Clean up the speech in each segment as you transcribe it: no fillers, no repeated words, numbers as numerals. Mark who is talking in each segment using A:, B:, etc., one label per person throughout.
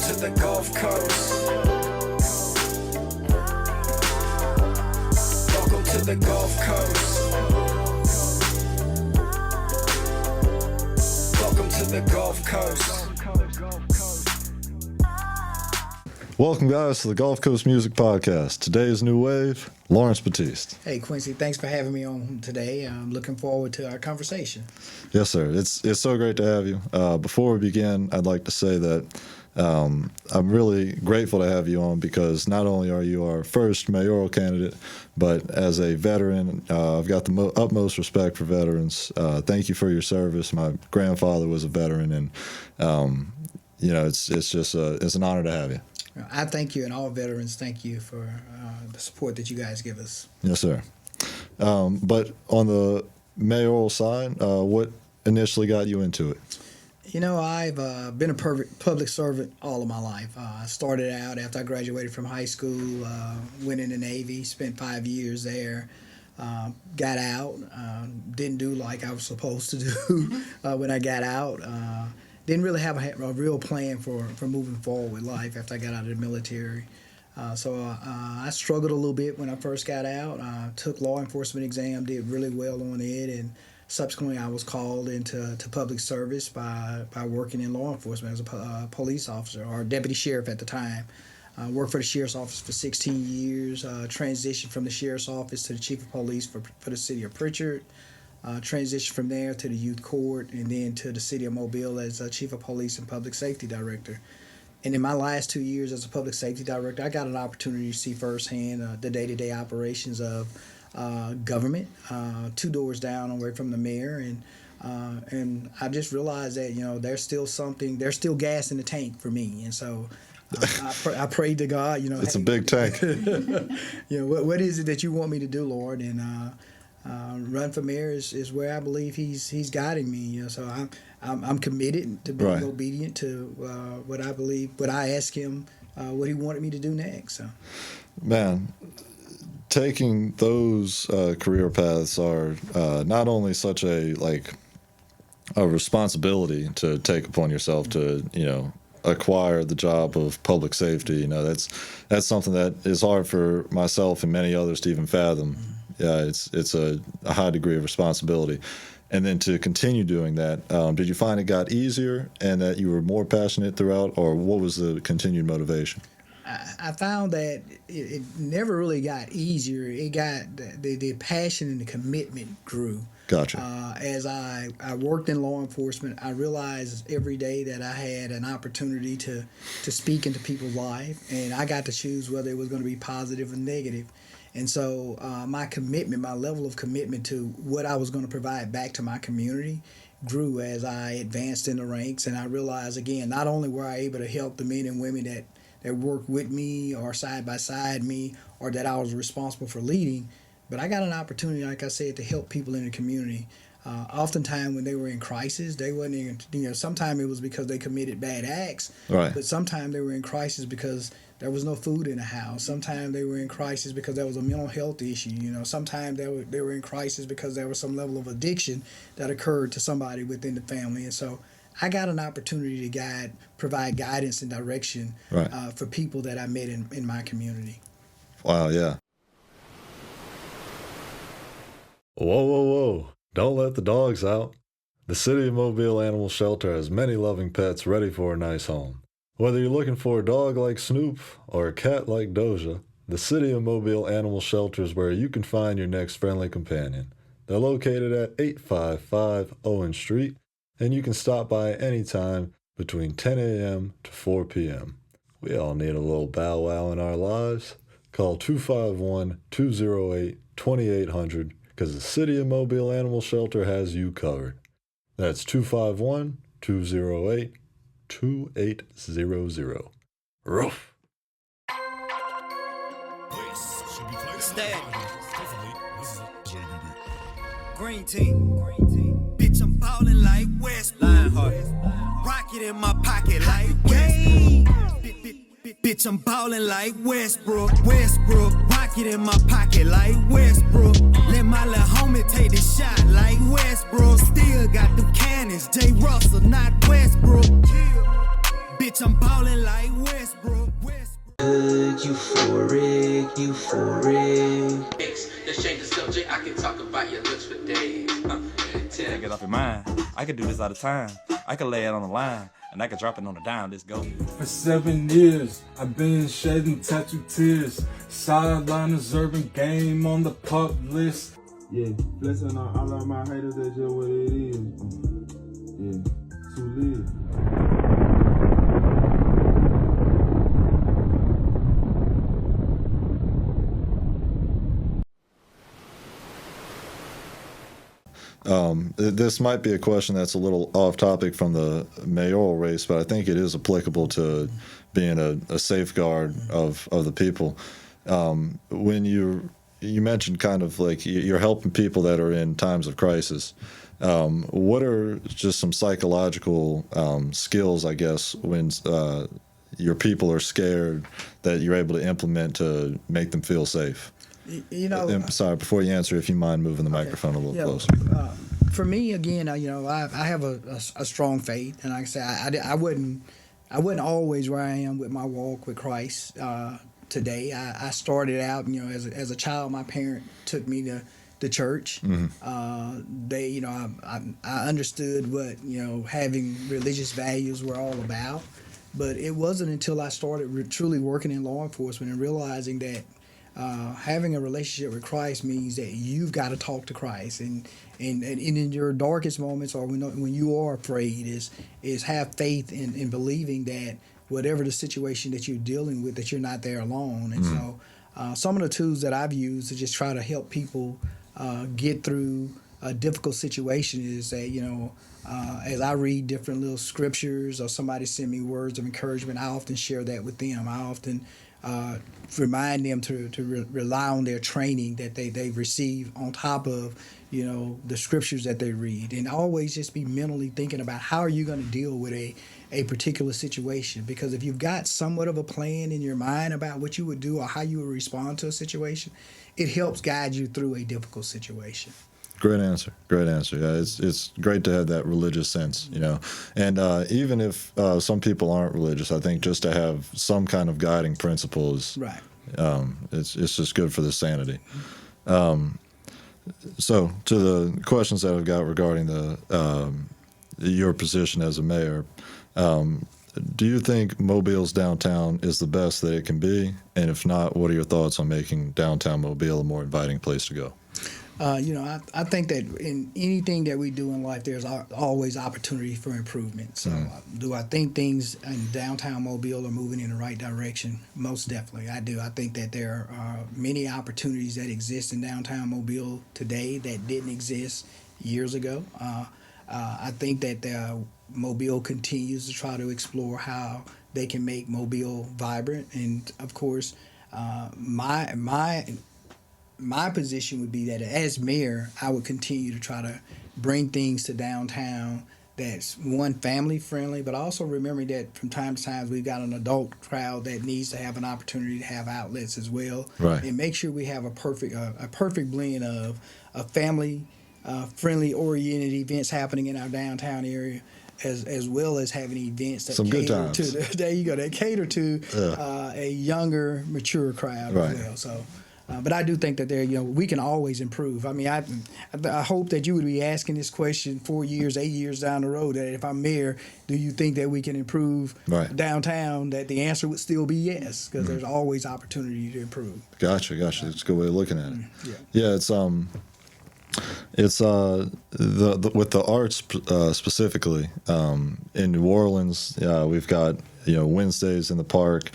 A: to the Gulf Coast. Welcome to the Gulf Coast. Welcome to the Gulf Coast.
B: Welcome, guys, to the Gulf Coast Music Podcast. Today's new wave, Lawrence Battiste.
C: Hey, Quincy, thanks for having me on today. I'm looking forward to our conversation.
B: Yes, sir. It's so great to have you. Before we begin, I'd like to say that I'm really grateful to have you on because not only are you our first mayoral candidate, but as a veteran, I've got the utmost respect for veterans. Thank you for your service. My grandfather was a veteran, and it's just it's an honor to have you.
C: I thank you, and all veterans thank you for the support that you guys give us.
B: Yes, sir. But on the mayoral side, what initially got you into it?
C: You know, I've been a public servant all of my life. I started out after I graduated from high school, went in the Navy, spent 5 years there, got out, didn't do like I was supposed to do when I got out. Didn't really have a real plan for moving forward with life after I got out of the military. So I struggled a little bit when I first got out. Took law enforcement exam, did really well on it, and subsequently I was called into public service by working in law enforcement as a police officer or deputy sheriff at the time. Worked for the sheriff's office for 16 years, transitioned from the sheriff's office to the chief of police for the city of Pritchard. Transitioned from there to the youth court and then to the city of Mobile as chief of police and public safety director. And in my last 2 years as a public safety director, I got an opportunity to see firsthand the day-to-day operations of government, 2 doors down away from the mayor. And I just realized that, there's still gas in the tank for me. And so I prayed to God,
B: It's a big tank.
C: What is it that you want me to do, Lord? And run for mayor is where I believe he's guiding me. So I'm committed to being obedient to what I believe, what I asked him, what he wanted me to do next. So,
B: man, taking those career paths are not only such a responsibility to take upon yourself to acquire the job of public safety. That's something that is hard for myself and many others to even fathom. Yeah, it's a high degree of responsibility. And then to continue doing that, did you find it got easier and that you were more passionate throughout, or what was the continued motivation?
C: I found that it never really got easier. It got the passion and the commitment grew.
B: Gotcha.
C: As I worked in law enforcement, I realized every day that I had an opportunity to speak into people's life, and I got to choose whether it was going to be positive or negative. And so my level of commitment to what I was going to provide back to my community grew as I advanced in the ranks. And I realized, again, not only were I able to help the men and women that worked with me or side by side me or that I was responsible for leading, but I got an opportunity, like I said, to help people in the community. Oftentimes when they were in crisis, they wasn't even, sometimes it was because they committed bad acts,
B: right.
C: But sometimes they were in crisis because there was no food in the house. Sometimes they were in crisis because there was a mental health issue. Sometimes they were in crisis because there was some level of addiction that occurred to somebody within the family. And so I got an opportunity to provide guidance and direction for people that I met in my community.
B: Wow, yeah.
D: Whoa, whoa, whoa. Don't let the dogs out. The City of Mobile Animal Shelter has many loving pets ready for a nice home. Whether you're looking for a dog like Snoop or a cat like Doja, the City of Mobile Animal Shelter is where you can find your next friendly companion. They're located at 855 Owen Street, and you can stop by anytime between 10 a.m. to 4 p.m. We all need a little bow wow in our lives. Call 251-208-2800 because the City of Mobile Animal Shelter has you covered. That's 251-208-2800. Roof.
E: Green team. Bitch, I'm ballin' like West Lionheart. Rocket in my pocket like West. Bitch, I'm ballin' like Westbrook. Rocket in my pocket like Westbrook. Let my little homie take the shot like Westbrook. Still got them cannons, J. Russell, not Westbrook. Bitch, I'm ballin' like Westbrook.
F: Euphoric.
G: Let's change the subject. I can talk about your looks for days.
H: Take it off your mind. I could do this all the time. I could lay it on the line, and I could drop it on the dime. Let's go.
I: For 7 years, I've been shedding tattoo tears. Sideliners, urban game on the pop list. Yeah, blessing on all of my haters, that's just what it is. Yeah, to live.
B: This might be a question that's a little off topic from the mayoral race, but I think it is applicable to being a safeguard of the people. When you mentioned kind of like you're helping people that are in times of crisis. What are just some psychological skills, I guess, when your people are scared that you're able to implement to make them feel safe?
C: You know,
B: Sorry, before you answer, if you mind moving the microphone a little closer.
C: For me, again, I have a strong faith, and like I say, I wasn't always where I am with my walk with Christ today. I started out, as a child, my parent took me to the church. Mm-hmm. I understood what having religious values were all about, but it wasn't until I started truly working in law enforcement and realizing that. Having a relationship with Christ means that you've got to talk to Christ, and in your darkest moments or when you are afraid is have faith in believing that whatever the situation that you're dealing with, that you're not there alone. And so some of the tools that I've used to just try to help people get through a difficult situation is that as I read different little scriptures or somebody send me words of encouragement, I often share that with them. I often remind them to rely on their training that they've received on top of the scriptures that they read, and always just be mentally thinking about how are you going to deal with a particular situation, because if you've got somewhat of a plan in your mind about what you would do or how you would respond to a situation, it helps guide you through a difficult situation.
B: Great answer. Yeah, it's great to have that religious sense, and even if some people aren't religious, I think just to have some kind of guiding principles,
C: right?
B: It's just good for the sanity. So to the questions that I've got regarding your position as a mayor, do you think Mobile's downtown is the best that it can be? And if not, what are your thoughts on making downtown Mobile a more inviting place to go?
C: I think that in anything that we do in life, there's always opportunity for improvement. So do I think things in downtown Mobile are moving in the right direction? Most definitely, I do. I think that there are many opportunities that exist in downtown Mobile today that didn't exist years ago. I think that Mobile continues to try to explore how they can make Mobile vibrant. And, of course, my position would be that as mayor, I would continue to try to bring things to downtown that's, one, family friendly, but also remembering that from time to time we've got an adult crowd that needs to have an opportunity to have outlets as well.
B: Right.
C: And make sure we have a perfect blend of family friendly oriented events happening in our downtown area, as well as having events that
B: Some good
C: cater
B: times.
C: that cater to a younger, mature crowd
B: Right.
C: as well. So. But I do think that we can always improve. I mean, I hope that you would be asking this question 4 years, 8 years down the road, that if I'm mayor, do you think that we can improve downtown? That the answer would still be yes, because there's always opportunity to improve.
B: Gotcha. That's a good way of looking at it. Yeah, it's with the arts specifically in New Orleans. We've got Wednesdays in the park.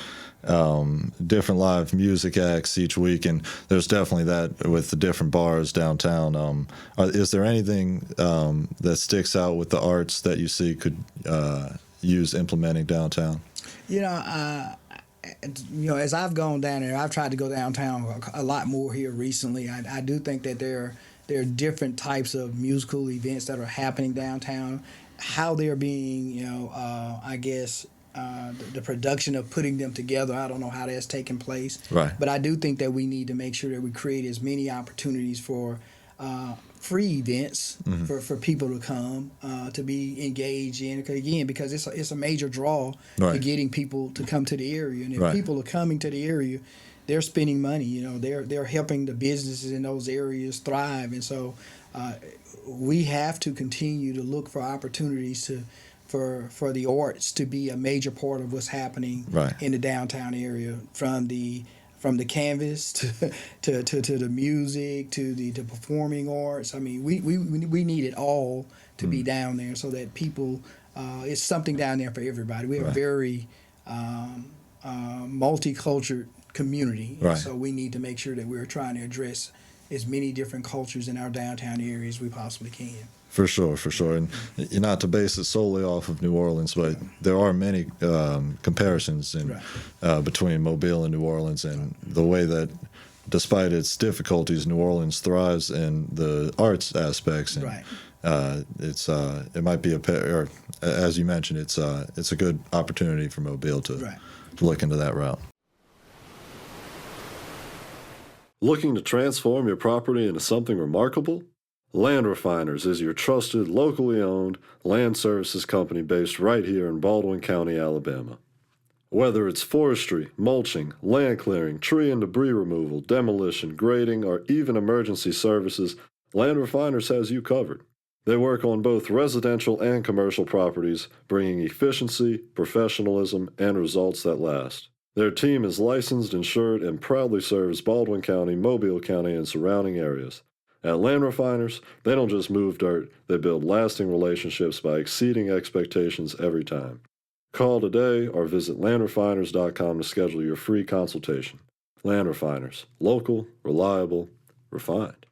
B: Different live music acts each week, and there's definitely that with the different bars downtown. Is there anything that sticks out with the arts that you see could use implementing downtown?
C: As I've gone down there, I've tried to go downtown a lot more here recently. I do think that there are different types of musical events that are happening downtown. How they're being, the production of putting them together, I don't know how that's taking place.
B: Right.
C: But I do think that we need to make sure that we create as many opportunities for free events for people to come to be engaged in. Again, because it's a major draw to
B: Right.
C: getting people to come to the area, and if
B: Right.
C: people are coming to the area, they're spending money. You know, they're helping the businesses in those areas thrive, and so we have to continue to look for opportunities for the arts to be a major part of what's happening
B: Right.
C: in the downtown area, from the canvas to the music to the performing arts. I mean, we need it all to be down there so that people, it's something down there for everybody. We have a very multicultural community,
B: Right.
C: so we need to make sure that we're trying to address as many different cultures in our downtown area as we possibly can.
B: For sure, for sure. And not to base it solely off of New Orleans, but there are many comparisons between Mobile and New Orleans, and the way that, despite its difficulties, New Orleans thrives in the arts aspects. And,
C: Right.
B: it might be or as you mentioned, it's a good opportunity for Mobile to look into that route.
D: Looking to transform your property into something remarkable? Land Refiners is your trusted, locally owned land services company based right here in Baldwin County, Alabama. Whether it's forestry, mulching, land clearing, tree and debris removal, demolition, grading, or even emergency services, Land Refiners has you covered. They work on both residential and commercial properties, bringing efficiency, professionalism, and results that last. Their team is licensed, insured, and proudly serves Baldwin County, Mobile County, and surrounding areas. At Land Refiners, they don't just move dirt, they build lasting relationships by exceeding expectations every time. Call today or visit landrefiners.com to schedule your free consultation. Land Refiners, local, reliable, refined.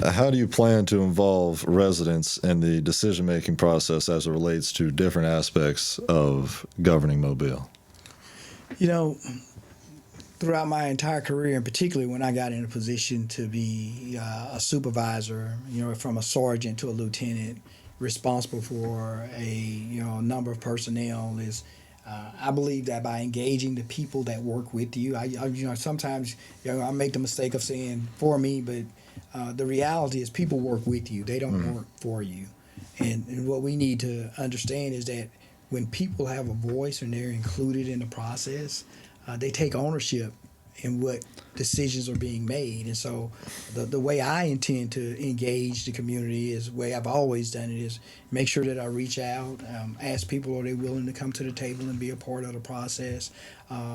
B: How do you plan to involve residents in the decision-making process as it relates to different aspects of governing Mobile?
C: You know, throughout my entire career, and particularly when I got in a position to be a supervisor, you know, from a sergeant to a lieutenant, responsible for a number of personnel, is I believe that by engaging the people that work with you, sometimes I make the mistake of saying for me, but the reality is people work with you; they don't work for you. And what we need to understand is that when people have a voice and they're included in the process, they take ownership in what decisions are being made. And so the way I intend to engage the community is the way I've always done it, is make sure that I reach out, ask people, are they willing to come to the table and be a part of the process?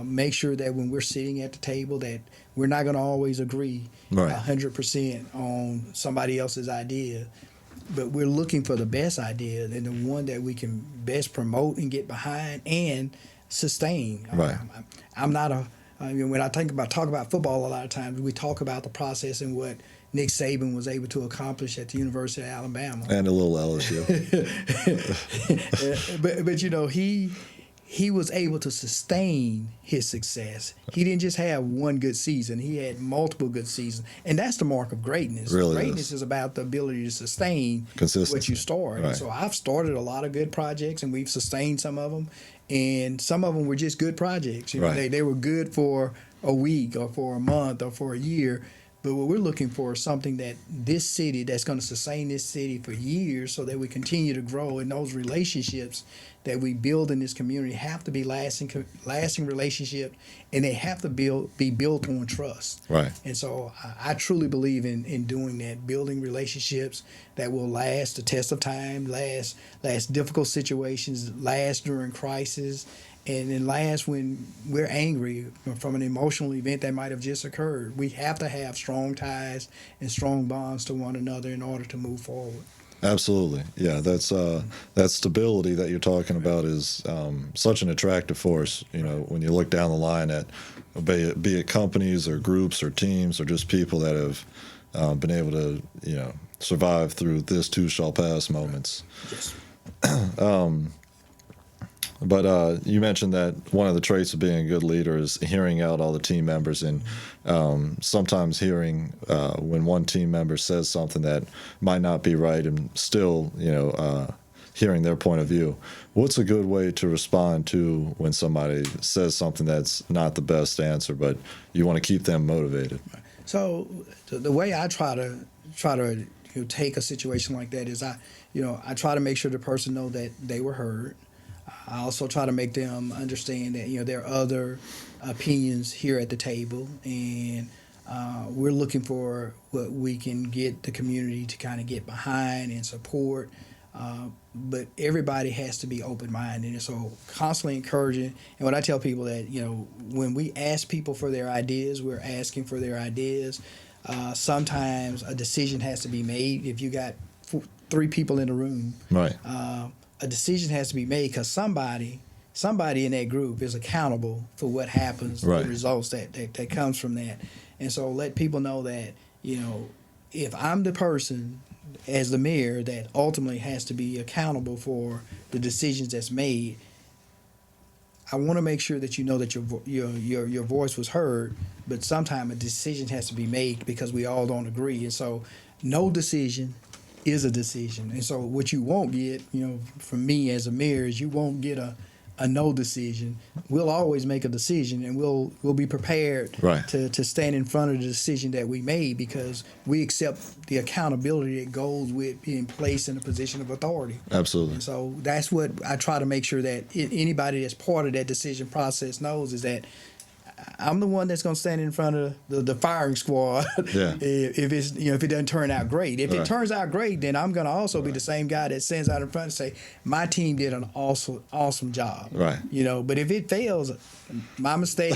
C: Make sure that when we're sitting at the table that we're not going to always agree 100% on somebody else's idea, but we're looking for the best idea and the one that we can best promote and get behind and sustain.
B: Right.
C: I'm not when I talk about football, a lot of times we talk about the process and what Nick Saban was able to accomplish at the University of Alabama.
B: And a little LSU.
C: but you know, he was able to sustain his success. He didn't just have one good season. He had multiple good seasons. And that's the mark of greatness.
B: Really
C: Greatness is about the ability to sustain what you start.
B: Right.
C: And so I've started a lot of good projects, and we've sustained some of them. And some of them were just good projects. You know,
B: Right.
C: they were good for a week or for a month or for a year. But what we're looking for is something that this city, that's going to sustain this city for years so that we continue to grow. And those relationships that we build in this community have to be lasting relationships, and they have to be built on trust.
B: Right.
C: And so I truly believe in doing that, building relationships that will last the test of time, last difficult situations, last during crisis, and then last when we're angry from an emotional event that might have just occurred. We have to have strong ties and strong bonds to one another in order to move forward.
B: Absolutely. Yeah, that's that stability that you're talking about is such an attractive force. You know, when you look down the line at be it companies or groups or teams or just people that have been able to, survive through this too shall pass moments.
C: Yes.
B: But you mentioned that one of the traits of being a good leader is hearing out all the team members, and sometimes hearing when one team member says something that might not be right, and still, hearing their point of view. What's a good way to respond to when somebody says something that's not the best answer, but you want to keep them motivated?
C: So the way I try to take a situation like that is I try to make sure the person know that they were heard. I also try to make them understand that there are other opinions here at the table, and we're looking for what we can get the community to kind of get behind and support. But everybody has to be open-minded, and so constantly encouraging. And when I tell people that when we ask people for their ideas, we're asking for their ideas. Sometimes a decision has to be made. If you got three people in the room,
B: Right.
C: A decision has to be made because somebody in that group is accountable for what happens,
B: Right.
C: the results that comes from that. And so let people know that if I'm the person as the mayor that ultimately has to be accountable for the decisions that's made, I want to make sure that you know that your voice was heard, but sometimes a decision has to be made because we all don't agree. And so no decision is a decision. And so what you won't get, from me as a mayor is you won't get a no decision. We'll always make a decision, and we'll be prepared
B: Right.
C: to stand in front of the decision that we made because we accept the accountability that goes with being placed in a position of authority.
B: Absolutely.
C: And so that's what I try to make sure that anybody that's part of that decision process knows is that I'm the one that's going to stand in front of the firing squad.
B: Yeah.
C: if it's if it doesn't turn out great. If
B: Right.
C: it turns out great, then I'm going to also be the same guy that stands out in front and say my team did an awesome job.
B: Right.
C: But if it fails, my mistake,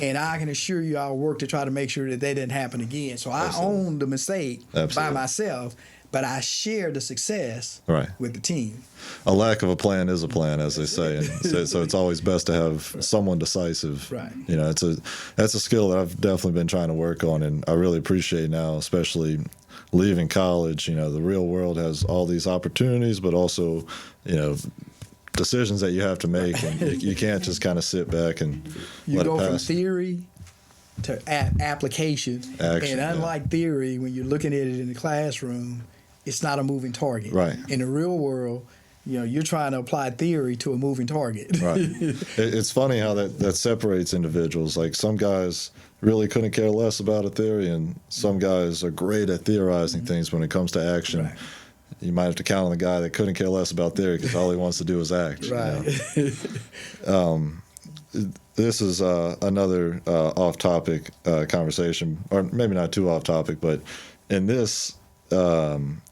C: and I can assure you I'll work to try to make sure that didn't happen again. So I own the mistake
B: Absolutely.
C: by myself, but I share the success
B: Right.
C: with the team.
B: A lack of a plan is a plan, as they say, and so it's always best to have someone decisive.
C: Right.
B: That's a skill that I've definitely been trying to work on, and I really appreciate now, especially leaving college. The real world has all these opportunities, but also, decisions that you have to make, and you can't just kind of sit back and
C: You
B: let
C: go
B: it
C: from
B: pass.
C: theory to application.
B: Action,
C: And unlike theory, when you're looking at it in the classroom, it's not a moving target.
B: Right.
C: In the real world, you're trying to apply theory to a moving target.
B: Right. It's funny how that separates individuals. Like some guys really couldn't care less about a theory, and some guys are great at theorizing things when it comes to action.
C: Right.
B: You might have to count on the guy that couldn't care less about theory because all he wants to do is act.
C: Right.
B: This is another off-topic conversation, or maybe not too off-topic, but in this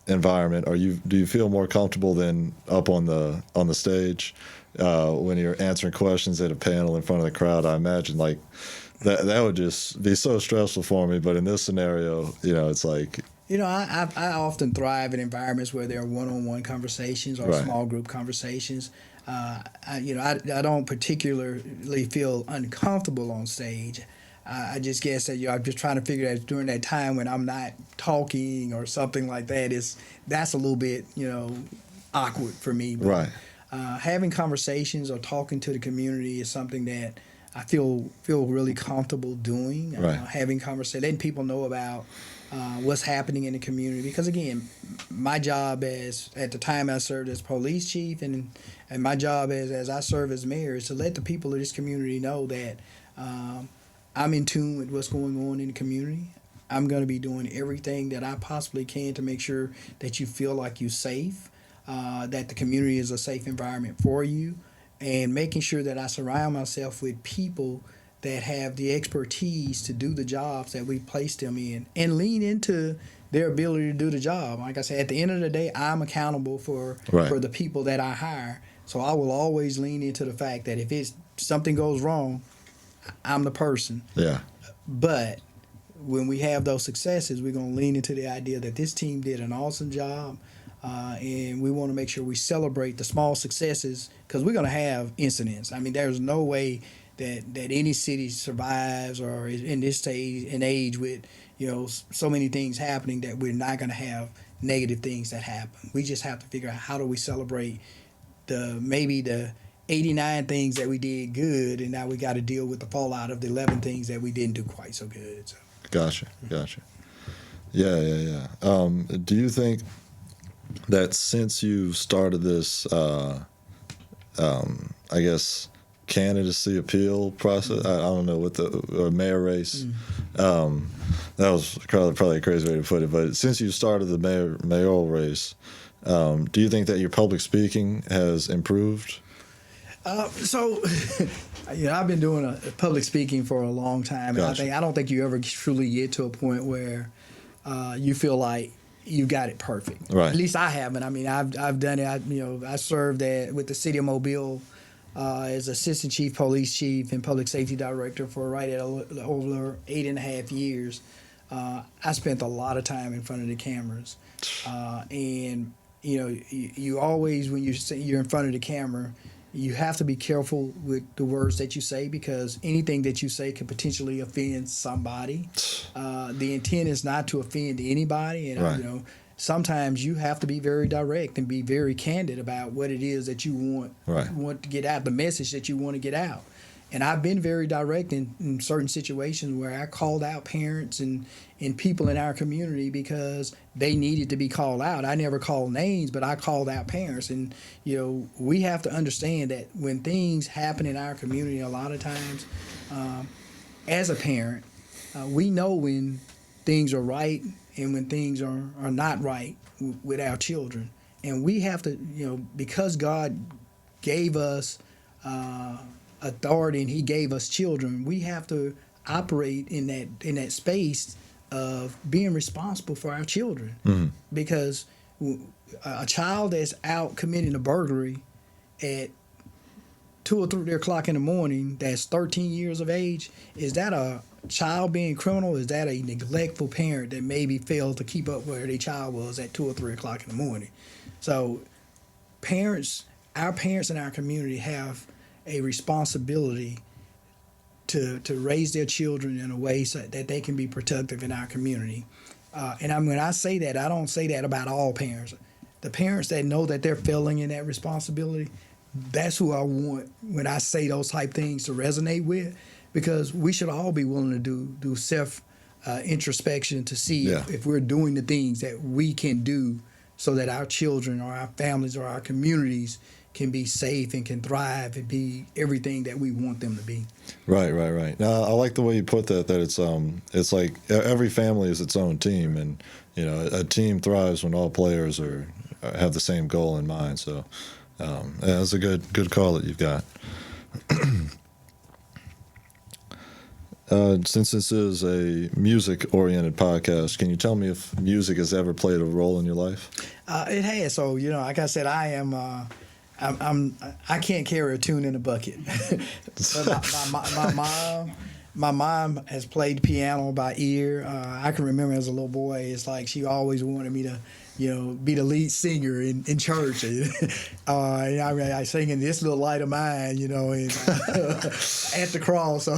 B: environment, do you feel more comfortable than up on the stage when you're answering questions at a panel in front of the crowd? I imagine like that would just be so stressful for me. But in this scenario, it's like.
C: I often thrive in environments where there are one-on-one conversations or
B: Right.
C: small group conversations. I don't particularly feel uncomfortable on stage. I just guess that I'm just trying to figure that during that time when I'm not talking or something like that that's a little bit awkward for me. But,
B: Right.
C: having conversations or talking to the community is something that I feel really comfortable doing.
B: Right.
C: Having conversations, letting people know about what's happening in the community. Because again, my job at the time I served as police chief, and my job as I serve as mayor is to let the people of this community know that I'm in tune with what's going on in the community. I'm going to be doing everything that I possibly can to make sure that you feel like you're safe, that the community is a safe environment for you, and making sure that I surround myself with people that have the expertise to do the jobs that we place them in and lean into their ability to do the job. Like I said, at the end of the day, I'm accountable for the people that I hire. So I will always lean into the fact that if something goes wrong, I'm the person.
B: Yeah.
C: But when we have those successes, we're going to lean into the idea that this team did an awesome job. And we want to make sure we celebrate the small successes because we're going to have incidents. I mean, there's no way that any city survives or is in this stage and age with so many things happening that we're not going to have negative things that happen. We just have to figure out how do we celebrate maybe the 89 things that we did good, and now we got to deal with the fallout of the 11 things that we didn't do quite so good. So.
B: Gotcha. Yeah. Do you think that since you started this, I guess, candidacy appeal process. I don't know what the mayor race. That was probably a crazy way to put it. But since you started the mayoral race, do you think that your public speaking has improved?
C: So, I've been doing public speaking for a long time, and
B: Gotcha.
C: I don't think you ever truly get to a point where you feel like you got it perfect.
B: Right.
C: At least I haven't. I mean, I've done it. I served with the city of Mobile as assistant chief, police chief, and public safety director for right at over 8.5 years. I spent a lot of time in front of the cameras, and you always, when you're in front of the camera, you have to be careful with the words that you say, because anything that you say could potentially offend somebody. The intent is not to offend anybody, and
B: Right.
C: Sometimes you have to be very direct and be very candid about what it is that you want to get out, the message that you want to get out. And I've been very direct in certain situations where I called out parents and people in our community because they needed to be called out. I never called names, but I called out parents. And, we have to understand that when things happen in our community, a lot of times, as a parent, we know when things are right and when things are not right with our children. And we have to, because God gave us authority and he gave us children, we have to operate in that space of being responsible for our children. Because a child that's out committing a burglary at 2 or 3 o'clock in the morning, that's 13 years of age, is that a child being criminal? Is that a neglectful parent that maybe failed to keep up where their child was at 2 or 3 o'clock in the morning? So our parents in our community have a responsibility to raise their children in a way so that they can be productive in our community. And when I say that, I don't say that about all parents. The parents that know that they're failing in that responsibility, that's who I want when I say those type things to resonate with, because we should all be willing to do self introspection to see if we're doing the things that we can do so that our children or our families or our communities can be safe and can thrive and be everything that we want them to be.
B: Right. Now, I like the way you put that it's like every family is its own team, and a team thrives when all players have the same goal in mind. So that's a good call that you've got. Since this is a music-oriented podcast, can you tell me if music has ever played a role in your life?
C: It has. So, like I said, I am. I can't carry a tune in a bucket. But my mom has played piano by ear. I can remember as a little boy, it's like she always wanted me to, be the lead singer in church. I sing in This Little Light of Mine, and, at the cross, so,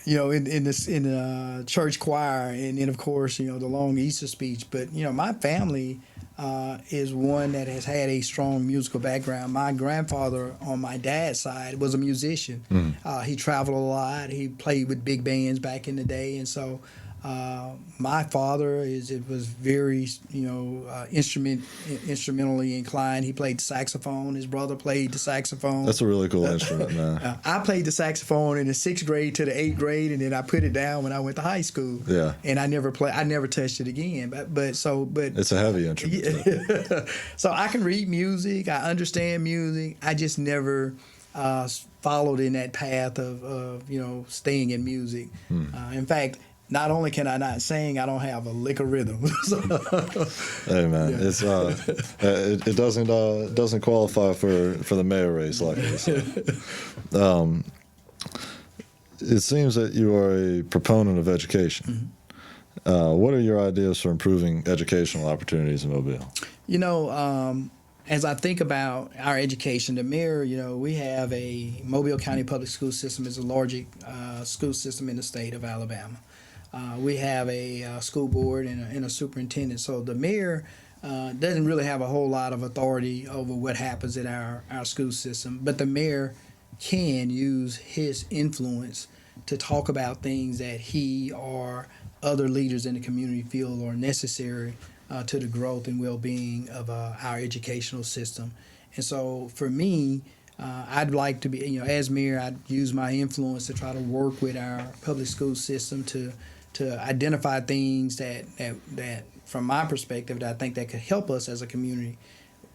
C: in the church choir, and then of course, the long Easter speech. But my family is one that has had a strong musical background. My grandfather on my dad's side was a musician. He traveled a lot. He played with big bands back in the day, and so my father was very instrumentally inclined. He played the saxophone. His brother played the saxophone.
B: That's a really cool instrument, man.
C: I played the saxophone in the 6th grade to the 8th grade, and then I put it down when I went to high school.
B: Yeah.
C: And I never touched it again. But
B: it's a heavy instrument.
C: So I can read music. I understand music. I just never followed in that path of staying in music. In fact, not only can I not sing, I don't have a lick of rhythm.
B: Hey man, it's it doesn't qualify for the mayor race, luckily. So. It seems that you are a proponent of education. What are your ideas for improving educational opportunities in Mobile?
C: As I think about our education, the mayor, we have a Mobile County Public School System is the largest school system in the state of Alabama. We have a school board and a superintendent. So the mayor doesn't really have a whole lot of authority over what happens in our school system, but the mayor can use his influence to talk about things that he or other leaders in the community feel are necessary to the growth and well-being of our educational system. And so for me, I'd like to be, as mayor, I'd use my influence to try to work with our public school system to identify things that from my perspective, that I think that could help us as a community.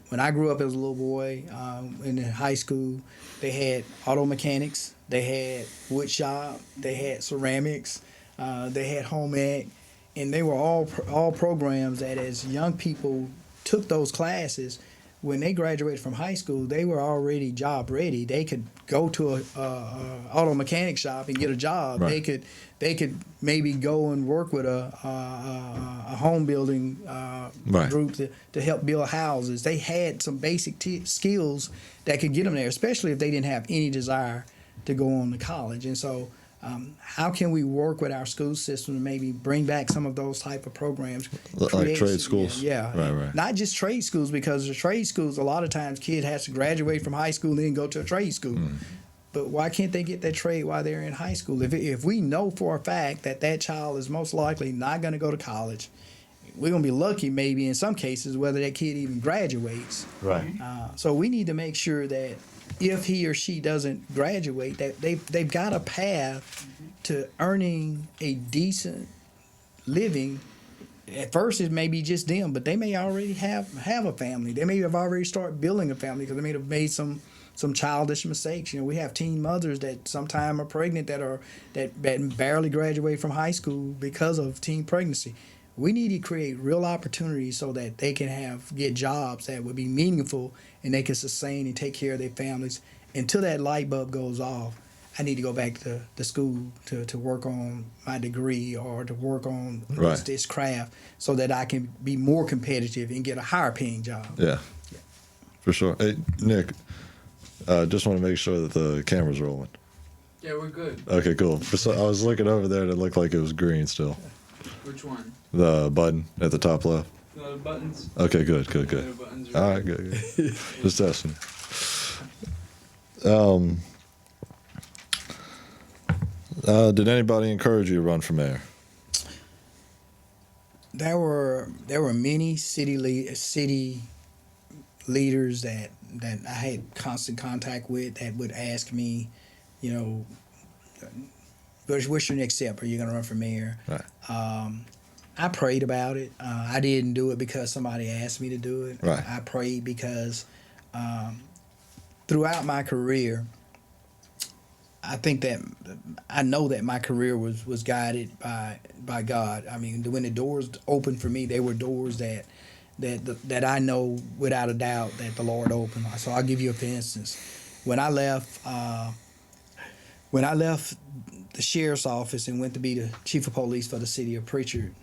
C: When I grew up as a little boy in high school, they had auto mechanics, they had wood shop, they had ceramics, they had home ec, and they were all programs that as young people took those classes, when they graduated from high school, they were already job ready. They could go to a auto mechanic shop and get a job.
B: Right.
C: They could maybe go and work with a home building
B: Right.
C: group to help build houses. They had some basic skills that could get them there, especially if they didn't have any desire to go on to college. And so how can we work with our school system to maybe bring back some of those type of programs?
B: Like trade schools?
C: Yeah.
B: Right.
C: Not just trade schools, because the trade schools, a lot of times kid has to graduate from high school and then go to a trade school. But why can't they get that trade while they're in high school? If we know for a fact that child is most likely not going to go to college, we're going to be lucky maybe in some cases whether that kid even graduates.
B: Right.
C: So we need to make sure that if he or she doesn't graduate, that they've got a path to earning a decent living. At first, it may be just them, but they may already have a family. They may have already started building a family because they may have made some childish mistakes. We have teen mothers that sometimes are pregnant that barely graduate from high school because of teen pregnancy. We need to create real opportunities so that they can get jobs that would be meaningful and they can sustain and take care of their families. Until that light bulb goes off, I need to go back to the school to work on my degree or to work on this craft so that I can be more competitive and get a higher paying job.
B: Yeah. For sure. Hey, Nick, just want to make sure that the camera's rolling.
F: Yeah, we're good.
B: Okay, cool. I was looking over there and it looked like it was green still.
F: Which one?
B: The button at the top left.
F: No, the buttons.
B: Okay, good.
F: Yeah, the buttons are
B: All right, good. Just testing. Did anybody encourage you to run for mayor?
C: There were many city leaders that I had constant contact with that would ask me, what's your next step? Are you going to run for mayor?
B: Right.
C: I prayed about it. I didn't do it because somebody asked me to do it.
B: Right.
C: I prayed because throughout my career, I think that I know that my career was guided by God. I mean, when the doors opened for me, they were doors that I know without a doubt that the Lord opened. So I'll give you for instance. When I left the sheriff's office and went to be the chief of police for the city of Pritchard,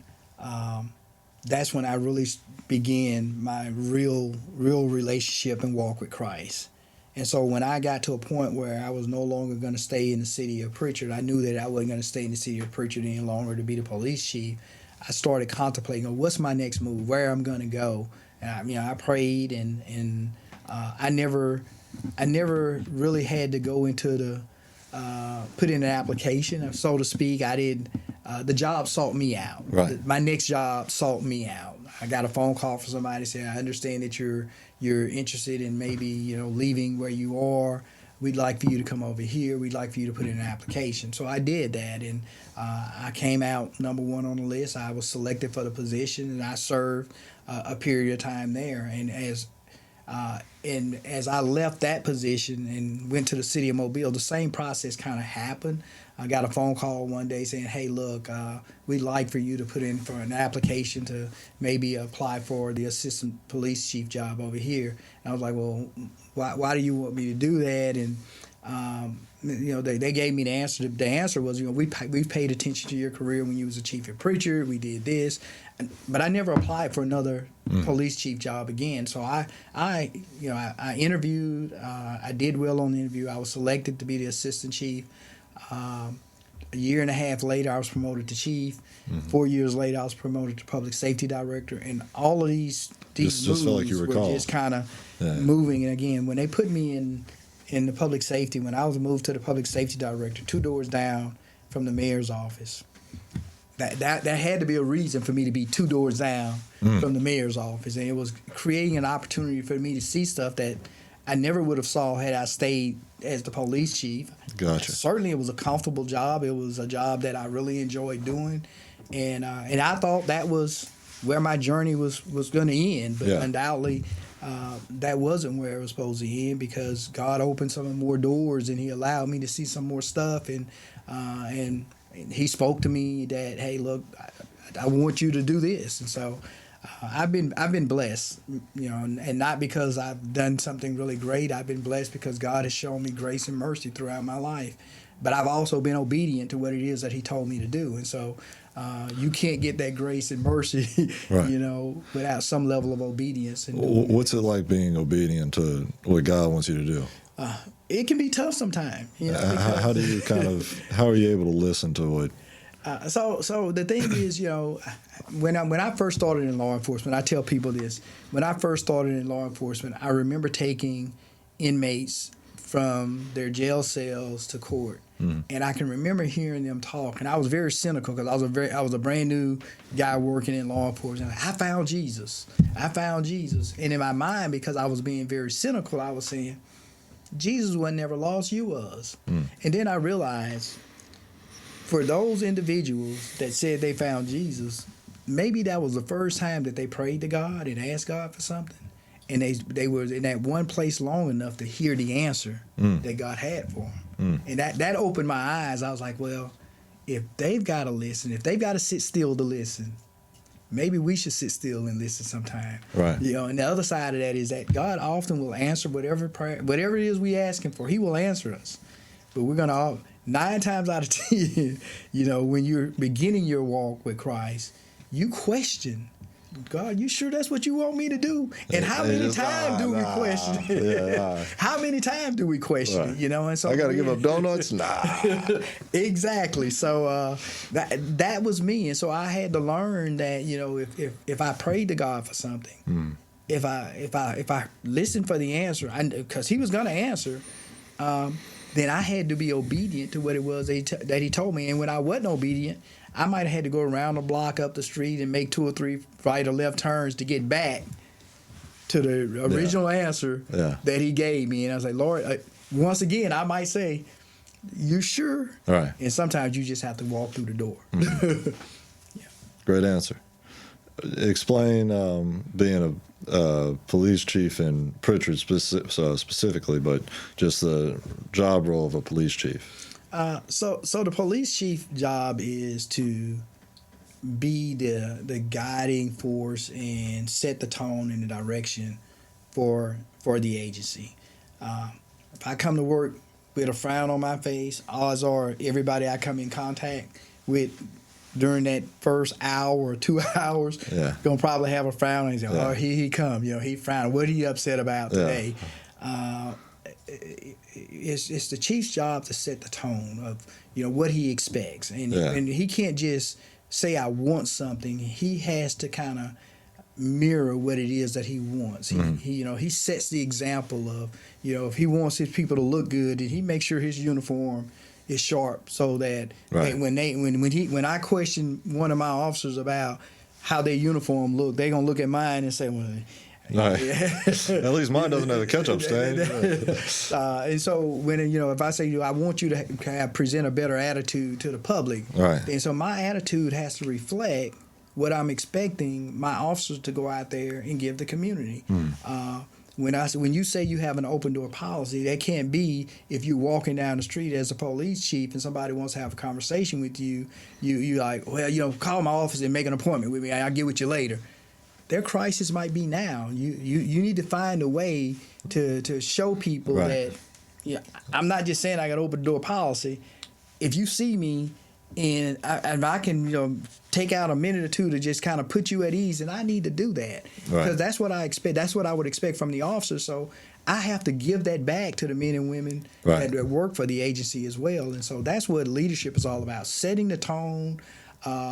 C: that's when I really began my real relationship and walk with Christ. And so when I got to a point where I was no longer going to stay in the city of Pritchard, I knew that I wasn't going to stay in the city of Pritchard any longer to be the police chief. I started contemplating, what's my next move, where I'm going to go. And I prayed, and I never really had to go into the put in an application, so to speak. I didn't. The job sought me out.
B: Right.
C: My next job sought me out. I got a phone call from somebody saying, I understand that you're interested in maybe leaving where you are. We'd like for you to come over here. We'd like for you to put in an application. So I did that, and I came out number one on the list. I was selected for the position, and I served a period of time there. And as I left that position and went to the city of Mobile, the same process kind of happened. I got a phone call one day saying, hey, look, we'd like for you to put in for an application to maybe apply for the assistant police chief job over here. And I was like, well, why do you want me to do that? And they gave me the answer. The answer was, we've paid attention to your career when you was a chief at Pritchard. We did this, but I never applied for another police chief job again. So I interviewed. I did well on the interview. I was selected to be the assistant chief. A year and a half later, I was promoted to chief. 4 years later, I was promoted to public safety director. And all of these
B: just
C: moves
B: felt like you were called.
C: just kind of moving. And again, when they put me in the public safety, when I was moved to the public safety director, 2 doors down from the mayor's office, that had to be a reason for me to be 2 doors down from the mayor's office. And it was creating an opportunity for me to see stuff that I never would have saw had I stayed as the police chief.
B: Gotcha.
C: Certainly, it was a comfortable job. It was a job that I really enjoyed doing, and I thought that was where my journey was going to end. But undoubtedly, that wasn't where it was supposed to end, because God opened some more doors and He allowed me to see some more stuff, and He spoke to me that, hey, look, I want you to do this, and so. I've been blessed, you know, and not because I've done something really great. I've been blessed because God has shown me grace and mercy throughout my life. But I've also been obedient to what it is that He told me to do. And so you can't get that grace and mercy,
B: Right.
C: you know, without some level of obedience. And
B: What's it like being obedient to what God wants you to do?
C: it can be tough sometimes. You know,
B: How do you how are you able to listen to what?
C: So the thing is, you know, when I first started in law enforcement, I tell people this. When I first started in law enforcement, I remember taking inmates from their jail cells to court, and I can remember hearing them talk. And I was very cynical because I was a brand new guy working in law enforcement. I found Jesus. I found Jesus. And in my mind, because I was being very cynical, I was saying, Jesus was never lost. You was. And then I realized, for those individuals that said they found Jesus, maybe that was the first time that they prayed to God and asked God for something, and they were in that one place long enough to hear the answer that God had for them. And that opened my eyes. I was like, well, if they've got to listen, if they've got to sit still to listen, maybe we should sit still and listen sometime.
B: Right.
C: You know, and the other side of that is that God often will answer whatever prayer, whatever it is we ask Him for. He will answer us, but we're gonna 9 times out of 10, you know, when you're beginning your walk with Christ, you question, God, you sure that's what you want me to do? And how many times do we question it? How many times do we question it? You know, and so
B: I got to give up donuts? Nah.
C: Exactly. So that was me, and so I had to learn that, you know, if I prayed to God for something, if I listened for the answer, because He was going to answer. Then I had to be obedient to what it was that He told me. And when I wasn't obedient, I might have had to go around the block, up the street, and make 2 or 3 right or left turns to get back to the original answer that He gave me. And I was like, Lord, once again, I might say, you sure?
B: Right.
C: And sometimes you just have to walk through the door.
B: Great answer. Explain being a police chief in Pritchard specifically, but just the job role of a police chief.
C: So the police chief job is to be the guiding force and set the tone and the direction for the agency. If I come to work with a frown on my face, odds are everybody I come in contact with during that first hour or 2 hours, gonna probably have a frown and say, "Oh, here he come." You know, he frowned. What are you upset about today? It's the chief's job to set the tone of, you know, what he expects, and he can't just say I want something. He has to kind of mirror what it is that he wants. He you know, he sets the example of, you know, if he wants his people to look good, then he makes sure his uniform is sharp, so that when I question one of my officers about how their uniform look, they're gonna look at mine and say, well,
B: at least mine doesn't have a ketchup stain.
C: And so when, you know, if I say, I want you to present a better attitude to the public, and so my attitude has to reflect what I'm expecting my officers to go out there and give the community. When you say you have an open door policy, that can't be if you're walking down the street as a police chief and somebody wants to have a conversation with you, you like, well, you know, call my office and make an appointment with me. I'll get with you later. Their crisis might be now. You need to find a way to show people that, you know, I'm not just saying I got open door policy. If you see me and I can, you know, take out a minute or two to just kind of put you at ease, and I need to do that because that's what I expect. That's what I would expect from the officers. So I have to give that back to the men and women that work for the agency as well. And so that's what leadership is all about: setting the tone,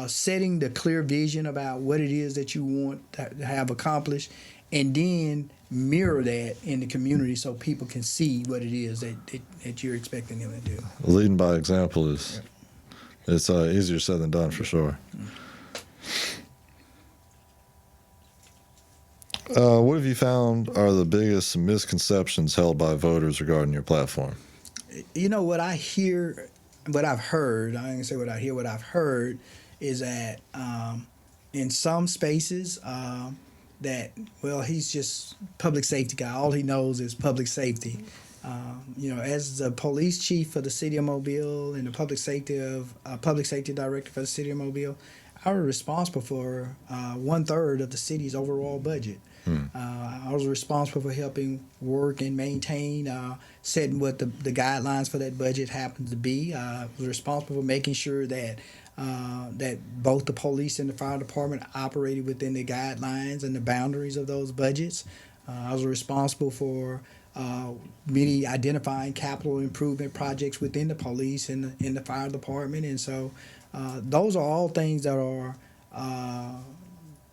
C: setting the clear vision about what it is that you want to have accomplished, and then mirror that in the community so people can see what it is that you're expecting them to do.
B: Leading by example is it's easier said than done for sure. What have you found are the biggest misconceptions held by voters regarding your platform?
C: You know what I hear, what I've heard. I ain't gonna say what I hear. What I've heard is that in some spaces that he's just public safety guy. All he knows is public safety. As the police chief for the city of Mobile and the public safety director for the city of Mobile, I was responsible for 1/3 of the city's overall budget. I was responsible for helping work and maintain, setting what the guidelines for that budget happened to be. I was responsible for making sure that both the police and the fire department operated within the guidelines and the boundaries of those budgets. I was responsible for many identifying capital improvement projects within the police and in the fire department, and so those are all things that are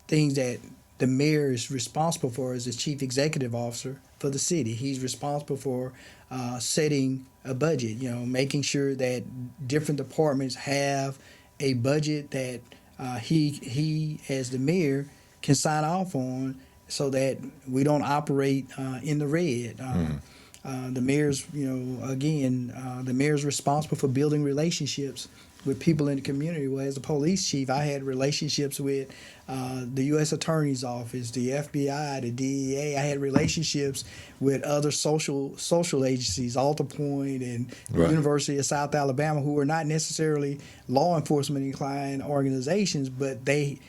C: things that the mayor is responsible for as the chief executive officer for the city. He's responsible for setting a budget, making sure that different departments have a budget that he as the mayor can sign off on, so that we don't operate in the red. The mayor's, the mayor's responsible for building relationships with people in the community. Well, as a police chief, I had relationships with the U.S. Attorney's Office, the FBI, the DEA. I had relationships with other social agencies, Alta Point and the University of South Alabama, who were not necessarily law enforcement inclined organizations, but they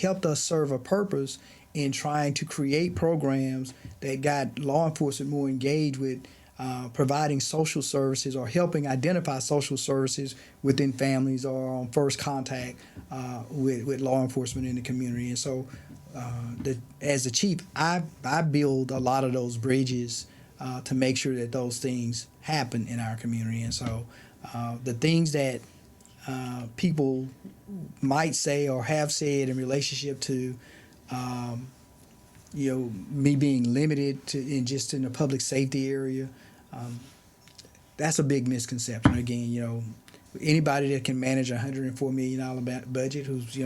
C: helped us serve a purpose in trying to create programs that got law enforcement more engaged with providing social services or helping identify social services within families or on first contact with law enforcement in the community. And so as the chief, I build a lot of those bridges to make sure that those things happen in our community. And so the things that people might say or have said in relationship to me being limited to in the public safety area, that's a big misconception. Again, anybody that can manage a $104 million budget, who's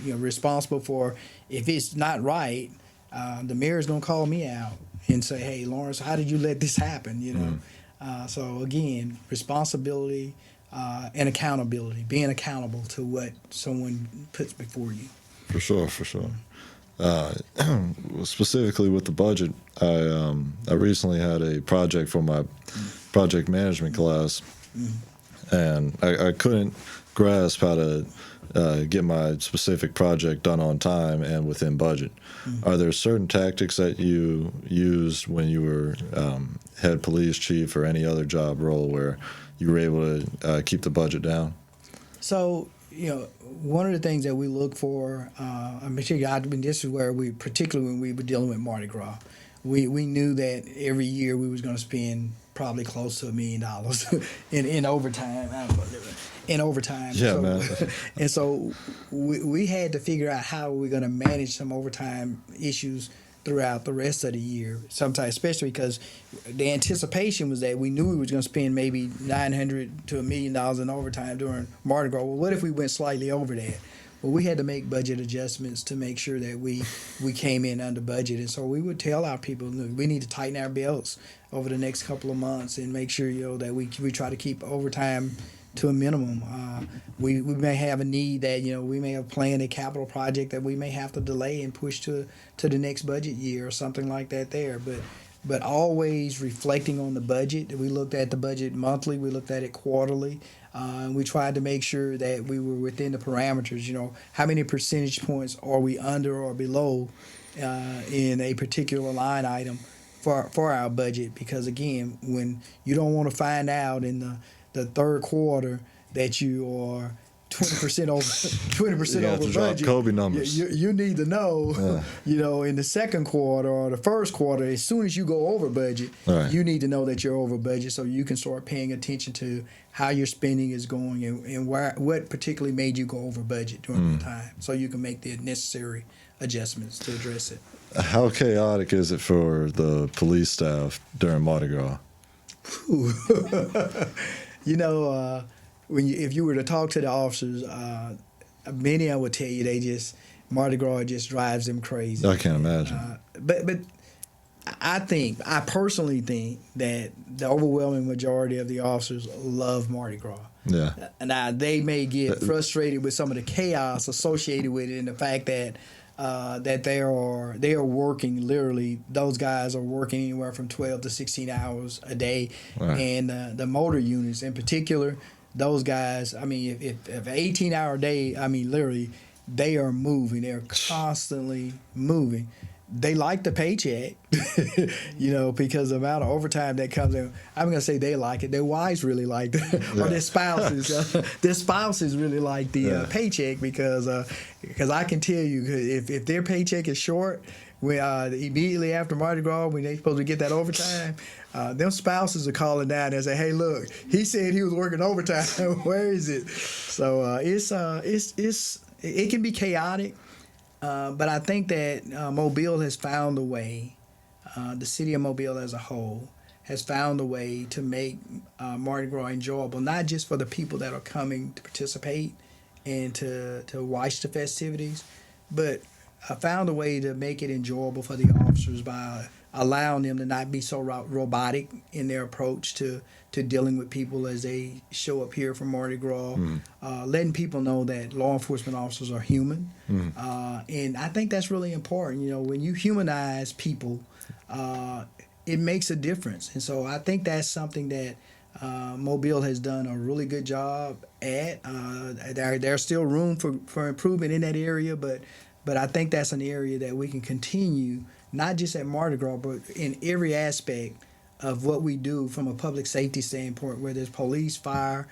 C: responsible for, if it's not right, the mayor's gonna call me out and say, "Hey, Lawrence, how did you let this happen?" So again, responsibility and accountability, being accountable to what someone puts before you.
B: For sure. Specifically with the budget, I recently had a project for my project management class, and I couldn't grasp how to get my specific project done on time and within budget. Are there certain tactics that you used when you were head police chief or any other job role where you were able to keep the budget down?
C: So, one of the things that we look for, this is where particularly when we were dealing with Mardi Gras, we knew that every year we was going to spend probably close to $1 million in overtime. In overtime.
B: Yeah,
C: so,
B: man.
C: And so we had to figure out how we were going to manage some overtime issues throughout the rest of the year. Sometimes, especially because the anticipation was that we knew we was going to spend maybe $900 to $1 million in overtime during Mardi Gras. Well, what if we went slightly over that? Well, we had to make budget adjustments to make sure that we came in under budget. And so we would tell our people, look, we need to tighten our belts over the next couple of months and make sure that we try to keep overtime to a minimum. We may have a need that we may have planned a capital project that we may have to delay and push to the next budget year or something like that there. But always reflecting on the budget. We looked at the budget monthly. We looked at it quarterly. And we tried to make sure that we were within the parameters. How many percentage points are we under or below in a particular line item for our budget? Because again, when you don't want to find out in the third quarter that you are 20% over 20% over budget.
B: Kobe numbers.
C: You need to know, in the second quarter or the first quarter, as soon as you go over budget, you need to know that you're over budget, so you can start paying attention to how your spending is going and what particularly made you go over budget during the time, so you can make the necessary adjustments to address it.
B: How chaotic is it for the police staff during Mardi Gras? If you were to talk to the officers, many I would tell you
C: Mardi Gras just drives them crazy.
B: I can't imagine.
C: But I personally think that the overwhelming majority of the officers love Mardi Gras.
B: Yeah.
C: Now they may get frustrated with some of the chaos associated with it, and the fact that they are working literally. Those guys are working anywhere from 12 to 16 hours a day,
B: Right.
C: and the motor units in particular. Those guys, I mean, if an 18-hour day, I mean, literally, they are moving. They're constantly moving. They like the paycheck, because the amount of overtime that comes in. I'm going to say they like it. Their wives really like it, or their spouses. Their spouses really like the paycheck because I can tell you, if their paycheck is short, when immediately after Mardi Gras, when they're supposed to get that overtime, them spouses are calling down and say, "Hey, look, he said he was working overtime. Where is it?" So it can be chaotic. But I think that Mobile has found a way, the city of Mobile as a whole has found a way to make Mardi Gras enjoyable, not just for the people that are coming to participate and to watch the festivities, but found a way to make it enjoyable for the officers by allowing them to not be so robotic in their approach to dealing with people as they show up here for Mardi Gras, letting people know that law enforcement officers are human. And I think that's really important. When you humanize people, it makes a difference. And so I think that's something that Mobile has done a really good job at. There's still room for improvement in that area, but I think that's an area that we can continue, not just at Mardi Gras, but in every aspect of what we do from a public safety standpoint, whether it's police, fire,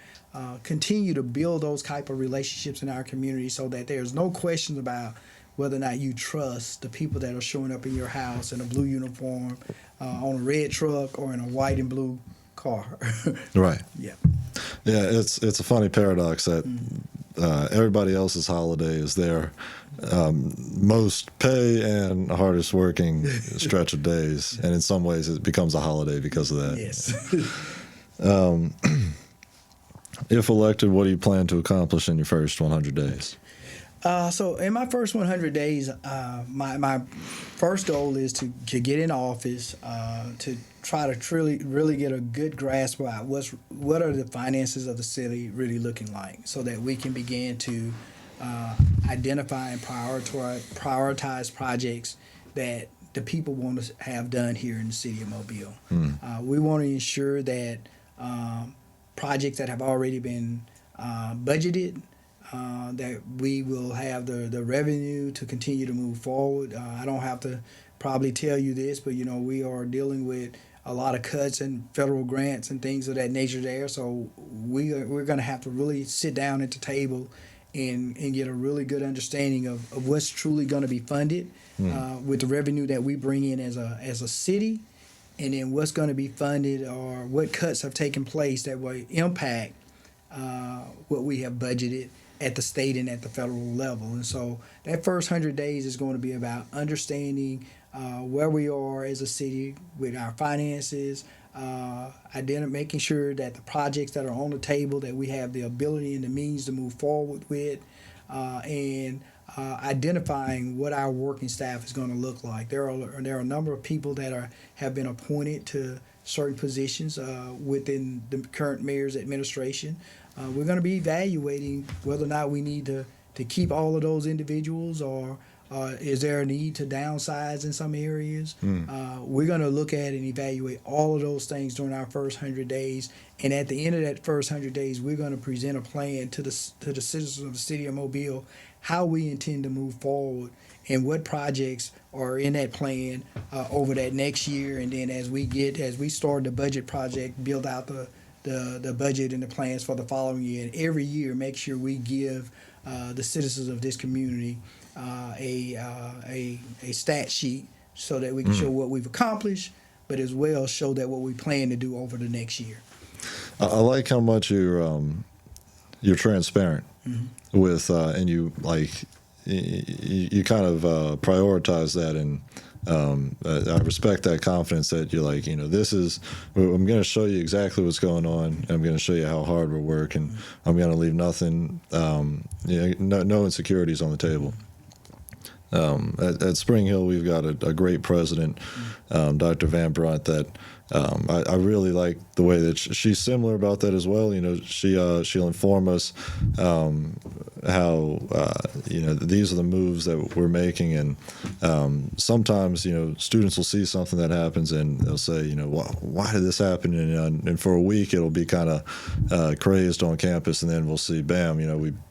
C: continue to build those type of relationships in our community so that there's no questions about whether or not you trust the people that are showing up in your house in a blue uniform, on a red truck, or in a white and blue car.
B: Right.
C: Yeah.
B: Yeah, it's a funny paradox that everybody else's holiday is their most pay and hardest working stretch of days, and in some ways it becomes a holiday because of that.
C: Yes.
B: If elected, what do you plan to accomplish in your first 100 days?
C: So in my first 100 days, my first goal is to get in office, to try to really get a good grasp about what are the finances of the city really looking like, so that we can begin to identify and prioritize projects that the people want to have done here in the city of Mobile. We want to ensure that projects that have already been budgeted, that we will have the revenue to continue to move forward. I don't have to probably tell you this, but we are dealing with a lot of cuts and federal grants and things of that nature there. So we're going to have to really sit down at the table and get a really good understanding of what's truly going to be funded with the revenue that we bring in as a city, and then what's going to be funded or what cuts have taken place that will impact what we have budgeted at the state and at the federal level. And so that first 100 days is going to be about understanding where we are as a city with our finances, making sure that the projects that are on the table that we have the ability and the means to move forward with, and identifying what our working staff is going to look like. There are a number of people that have been appointed to certain positions within the current mayor's administration. We're going to be evaluating whether or not we need to keep all of those individuals, or is there a need to downsize in some areas. We're going to look at and evaluate all of those things during our first 100 days. And at the end of that first 100 days, we're going to present a plan to the citizens of the city of Mobile, how we intend to move forward and what projects are in that plan over that next year. And then as we start the budget project, build out the budget and the plans for the following year. And every year, make sure we give the citizens of this community a stat sheet so that we can show what we've accomplished, but as well show that what we plan to do over the next year.
B: I like how much you're transparent with, and you kind of prioritize that, and I respect that confidence that you're like, I'm going to show you exactly what's going on, and I'm going to show you how hard we're working. I'm going to leave nothing, no insecurities on the table. At Spring Hill, we've got a great president, Dr. Van Brunt, that I really like the way that she's similar about that as well. You know, she'll inform us how these are the moves that we're making, and sometimes students will see something that happens and they'll say, why did this happen? And for a week it'll be kind of crazed on campus, and then we'll see, bam,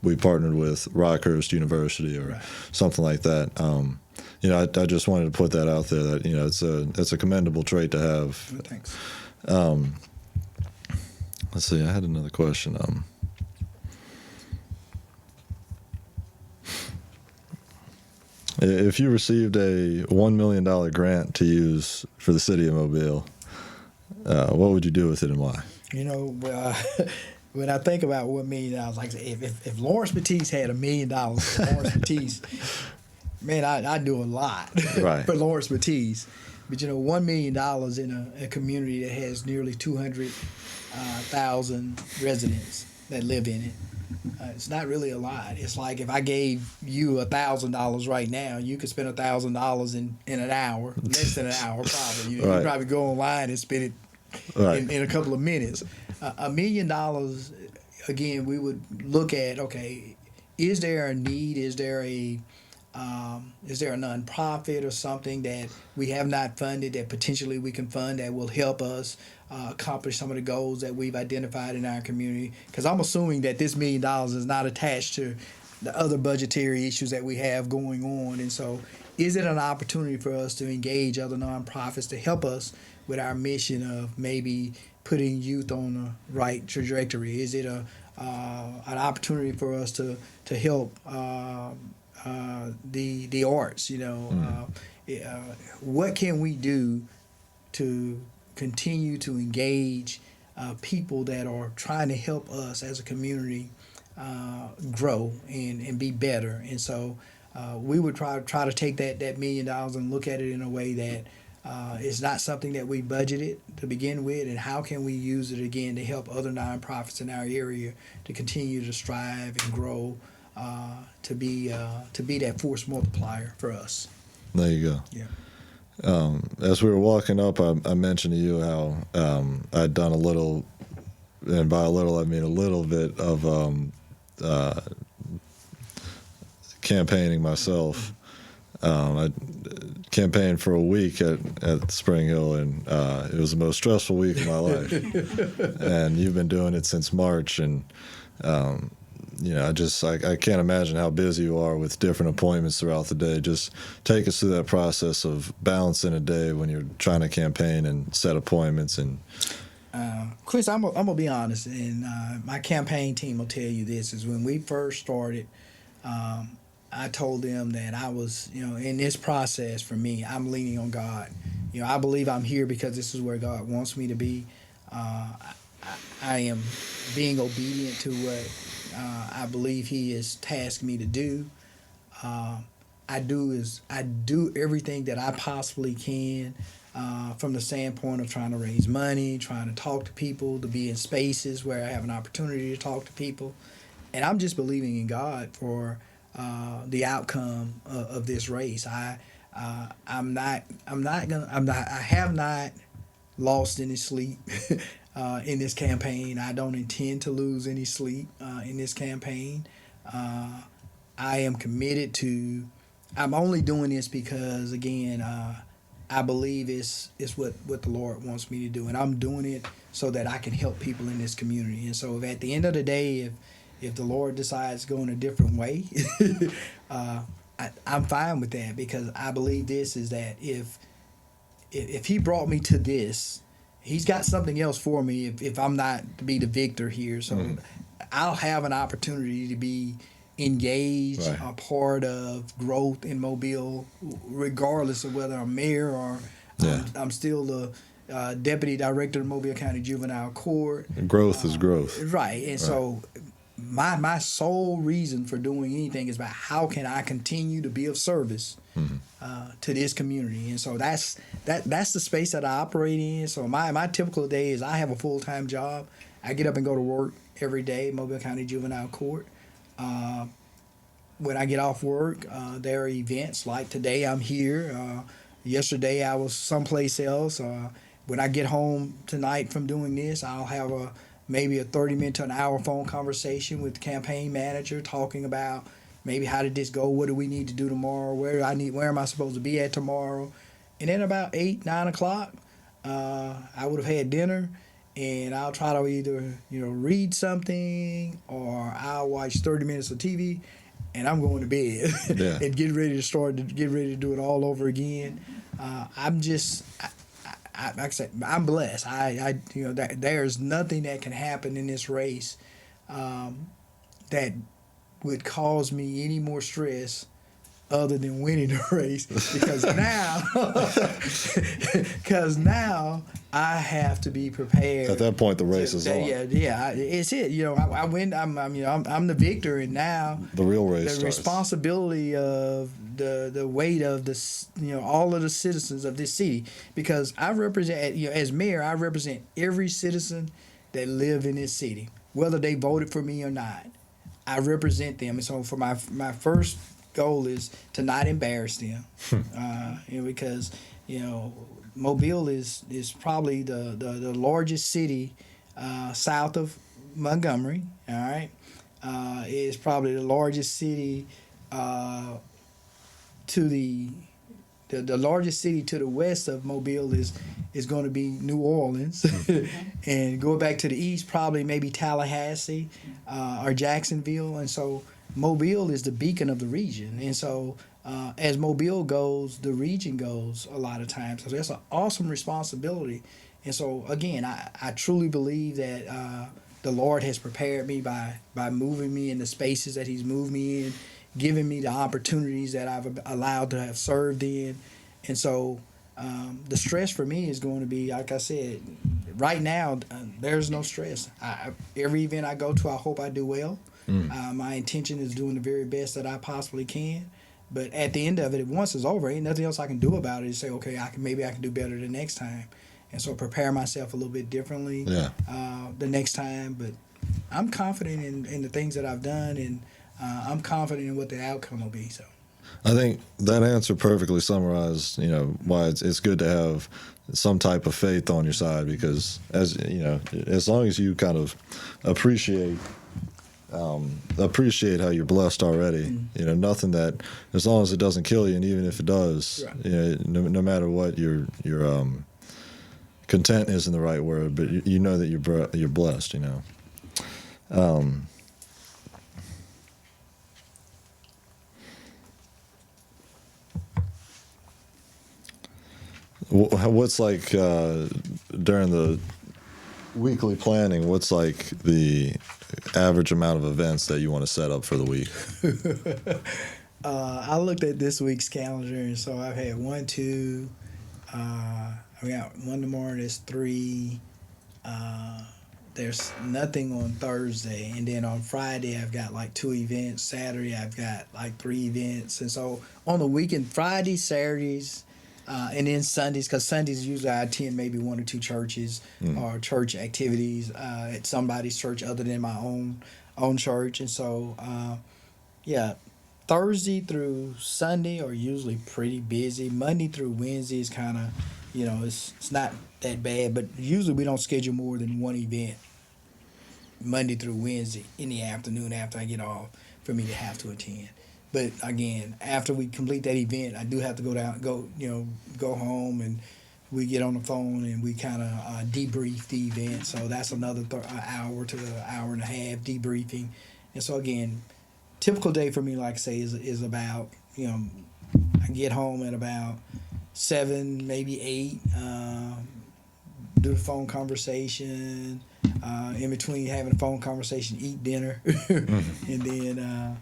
B: we partnered with Rockhurst University or something like that. I just wanted to put that out there that it's a commendable trait to have.
C: Thanks.
B: Let's see. I had another question. If you received a $1 million grant to use for the city of Mobile, what would you do with it and why?
C: When I think about $1 million, like if Lawrence Battiste had $1 million, Lawrence Battiste, man, I'd do a lot for Lawrence Battiste. But $1 million in a community that has nearly 200,000 residents that live in it, it's not really a lot. It's like if I gave you $1,000 right now, you could spend $1,000 in an hour, less than an hour probably. You'd probably go online and spend it in a couple of minutes. $1 million, again, we would look at, okay, is there a need? Is there a nonprofit or something that we have not funded that potentially we can fund that will help us accomplish some of the goals that we've identified in our community? Because I'm assuming that this $1 million is not attached to the other budgetary issues that we have going on. And so is it an opportunity for us to engage other nonprofits to help us with our mission of maybe putting youth on the right trajectory? Is it an opportunity for us to help the arts? What can we do to continue to engage people that are trying to help us as a community grow and be better? And so we would try to take that $1 million and look at it in a way that it's not something that we budgeted to begin with, and how can we use it again to help other nonprofits in our area to continue to strive and grow, to be that force multiplier for us.
B: There you go.
C: Yeah.
B: As we were walking up, I mentioned to you how I'd done a little, and by a little I mean a little bit of campaigning myself. I campaigned for a week at Spring Hill, and it was the most stressful week of my life. And you've been doing it since March, and I can't imagine how busy you are with different appointments throughout the day. Just take us through that process of balancing a day when you're trying to campaign and set appointments. And
C: Chris, I'm gonna be honest, and my campaign team will tell you this: is when we first started, I told them that I was, in this process for me, I'm leaning on God. I believe I'm here because this is where God wants me to be. I am being obedient to what I believe He has tasked me to do. I do everything that I possibly can from the standpoint of trying to raise money, trying to talk to people, to be in spaces where I have an opportunity to talk to people, and I'm just believing in God for the outcome of this race. I have not lost any sleep in this campaign. I don't intend to lose any sleep in this campaign. I am committed to. I'm only doing this because, again, I believe it's what the Lord wants me to do, and I'm doing it so that I can help people in this community. And so, if at the end of the day, if the Lord decides to go in a different way, I'm fine with that, because I believe this is that if He brought me to this, He's got something else for me if I'm not to be the victor here. So I'll have an opportunity to be engaged, a part of growth in Mobile, regardless of whether I'm mayor or I'm still the deputy director of Mobile County Juvenile Court.
B: Growth is growth.
C: Right. And so my sole reason for doing anything is about how can I continue to be of service to this community. And so that's the space that I operate in. So my typical day is I have a full-time job. I get up and go to work every day, Mobile County Juvenile Court. when I get off work, there are events like today I'm here. Yesterday I was someplace else. When I get home tonight from doing this, I'll have maybe a 30-minute to an hour phone conversation with the campaign manager talking about maybe how did this go, what do we need to do tomorrow, where am I supposed to be at tomorrow. And then about 8, 9 o'clock, I would have had dinner, and I'll try to either read something or I'll watch 30 minutes of TV, and I'm going to bed
B: Yeah.
C: and get ready to do it all over again. I'm just, like I said, I'm blessed. There's nothing that can happen in this race that would cause me any more stress other than winning the race, because now I have to be prepared.
B: At that point, the race is on.
C: Yeah, it's it. I win. I'm the victor, and now
B: The real race
C: the
B: starts.
C: responsibility of the weight of all of the citizens of this city, because I represent, as mayor, I represent every citizen that live in this city, whether they voted for me or not. I represent them, and so for my first goal is to not embarrass them, because Mobile is probably the largest city south of Montgomery. All right, it's probably the largest city to the largest city to the west of Mobile is going to be New Orleans, and going back to the east, probably maybe Tallahassee or Jacksonville, and so Mobile is the beacon of the region, and so as Mobile goes, the region goes a lot of times. So that's an awesome responsibility, and so again, I truly believe that the Lord has prepared me by moving me in the spaces that He's moved me in, giving me the opportunities that I've allowed to have served in, and so the stress for me is going to be, like I said, right now there's no stress. Every event I go to, I hope I do well. My intention is doing the very best that I possibly can, but at the end of it, once it's over, ain't nothing else I can do about it. Is say, okay, maybe I can do better the next time, and so prepare myself a little bit differently the next time. But I'm confident in the things that I've done, and I'm confident in what the outcome will be. So
B: I think that answer perfectly summarized, why it's good to have some type of faith on your side, because as long as you kind of appreciate how you're blessed already, nothing that, as long as it doesn't kill you, and even if it does, no matter what, your content isn't the right word, but you know that you're blessed, What's like during the weekly planning? What's like the average amount of events that you want to set up for the week?
C: I looked at this week's calendar, and so I've had 1, 2. I got one tomorrow. There's 3. There's nothing on Thursday, and then on Friday I've got like 2 events. Saturday I've got like 3 events, and so on the weekend, Fridays, Saturdays. And then Sundays, because Sundays usually I attend maybe 1 or 2 churches or church activities at somebody's church other than my own church. And so, Thursday through Sunday are usually pretty busy. Monday through Wednesday is kind of, it's not that bad, but usually we don't schedule more than 1 event Monday through Wednesday in the afternoon after I get off for me to have to attend. But again, after we complete that event, I do have to go home, and we get on the phone and we kind of debrief the event. So that's another hour to an hour and a half debriefing. And so again, typical day for me, like I say, is about, I get home at about 7, maybe 8, do the phone conversation, in between having a phone conversation, eat dinner, and then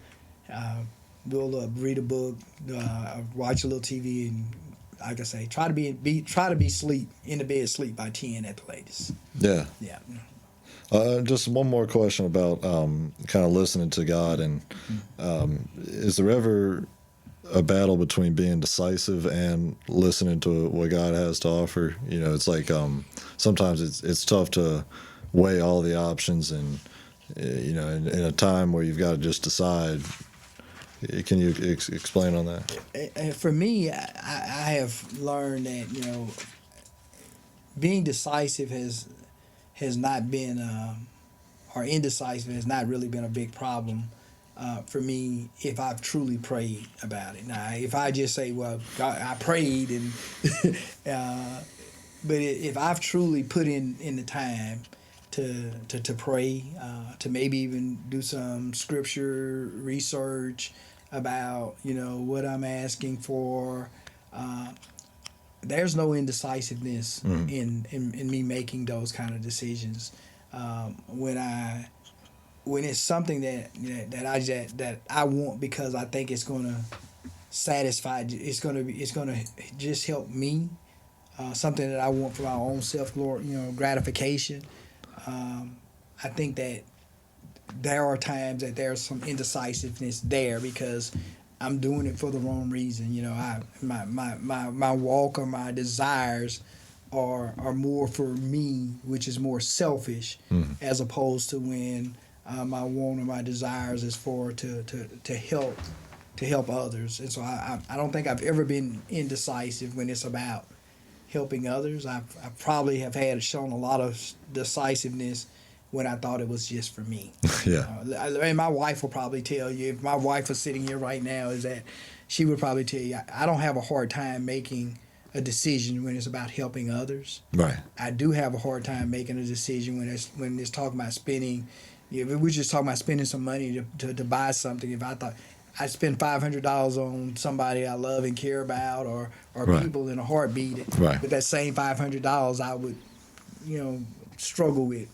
C: we'll read a book, watch a little TV, and like I say, try to be in the bed sleep by 10 at the latest.
B: Yeah.
C: Yeah.
B: Just one more question about kind of listening to God, and is there ever a battle between being decisive and listening to what God has to offer? It's like sometimes it's tough to weigh all the options, and in a time where you've got to just decide, Can you explain on that?
C: For me, I have learned that being decisive has not been or indecisive has not really been a big problem for me if I've truly prayed about it. Now, if I just say, well, God, I prayed, and but if I've truly put in the time to pray, to maybe even do some scripture research about what I'm asking for, there's no indecisiveness in me making those kind of decisions. When it's something that I want because I think it's going to satisfy, it's going to just help me, something that I want for my own self gratification. I think that there are times that there's some indecisiveness there because I'm doing it for the wrong reason. My walk or my desires are more for me, which is more selfish, as opposed to when my want or my desires is for to help others. And so I don't think I've ever been indecisive when it's about helping others. I probably have shown a lot of decisiveness when I thought it was just for me.
B: Yeah.
C: And my wife will probably tell you, if my wife was sitting here right now, is that she would probably tell you, I don't have a hard time making a decision when it's about helping others.
B: Right.
C: I do have a hard time making a decision when it's talking about spending. If we're just talking about spending some money to buy something, if I thought I'd spend $500 on somebody I love and care about, or
B: Right.
C: people in a heartbeat,
B: Right.
C: with that same $500 I would, struggle with.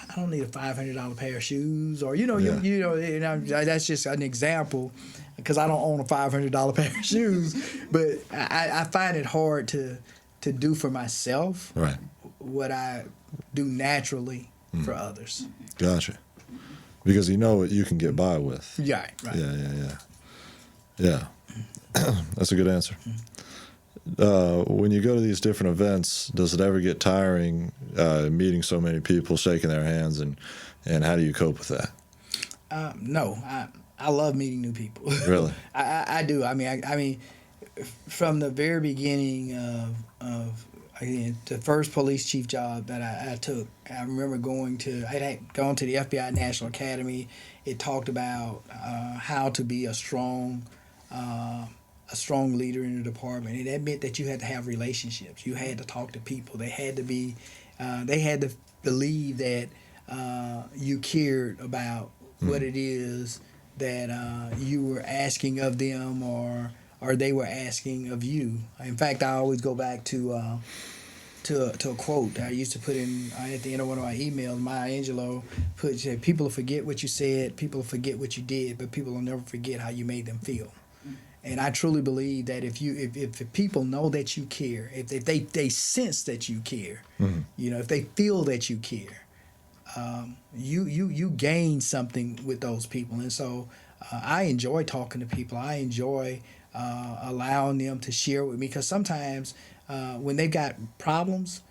C: I don't need a $500 pair of shoes, or that's just an example, because I don't own a $500 pair of shoes. But I find it hard to do for myself
B: Right.
C: what I do naturally for others.
B: Gotcha. Because you know what you can get by with.
C: Yeah, right.
B: Yeah. That's a good answer. When you go to these different events, does it ever get tiring meeting so many people, shaking their hands, and how do you cope with that?
C: No, I love meeting new people.
B: Really?
C: I do. I mean, from the very beginning of again, the first police chief job that I took, I remember I had gone to the FBI National Academy. It talked about how to be a strong leader in the department. And that meant that you had to have relationships. You had to talk to people. They had to believe that you cared about what it is that you were asking of them, or they were asking of you. In fact, I always go back to a quote I used to put in at the end of one of my emails. Maya Angelou said, "People will forget what you said, people will forget what you did, but people will never forget how you made them feel." And I truly believe that if people know that you care, if they sense that you care, if they feel that you care, you gain something with those people. And so I enjoy talking to people. I enjoy allowing them to share with me, because sometimes when they've got problems,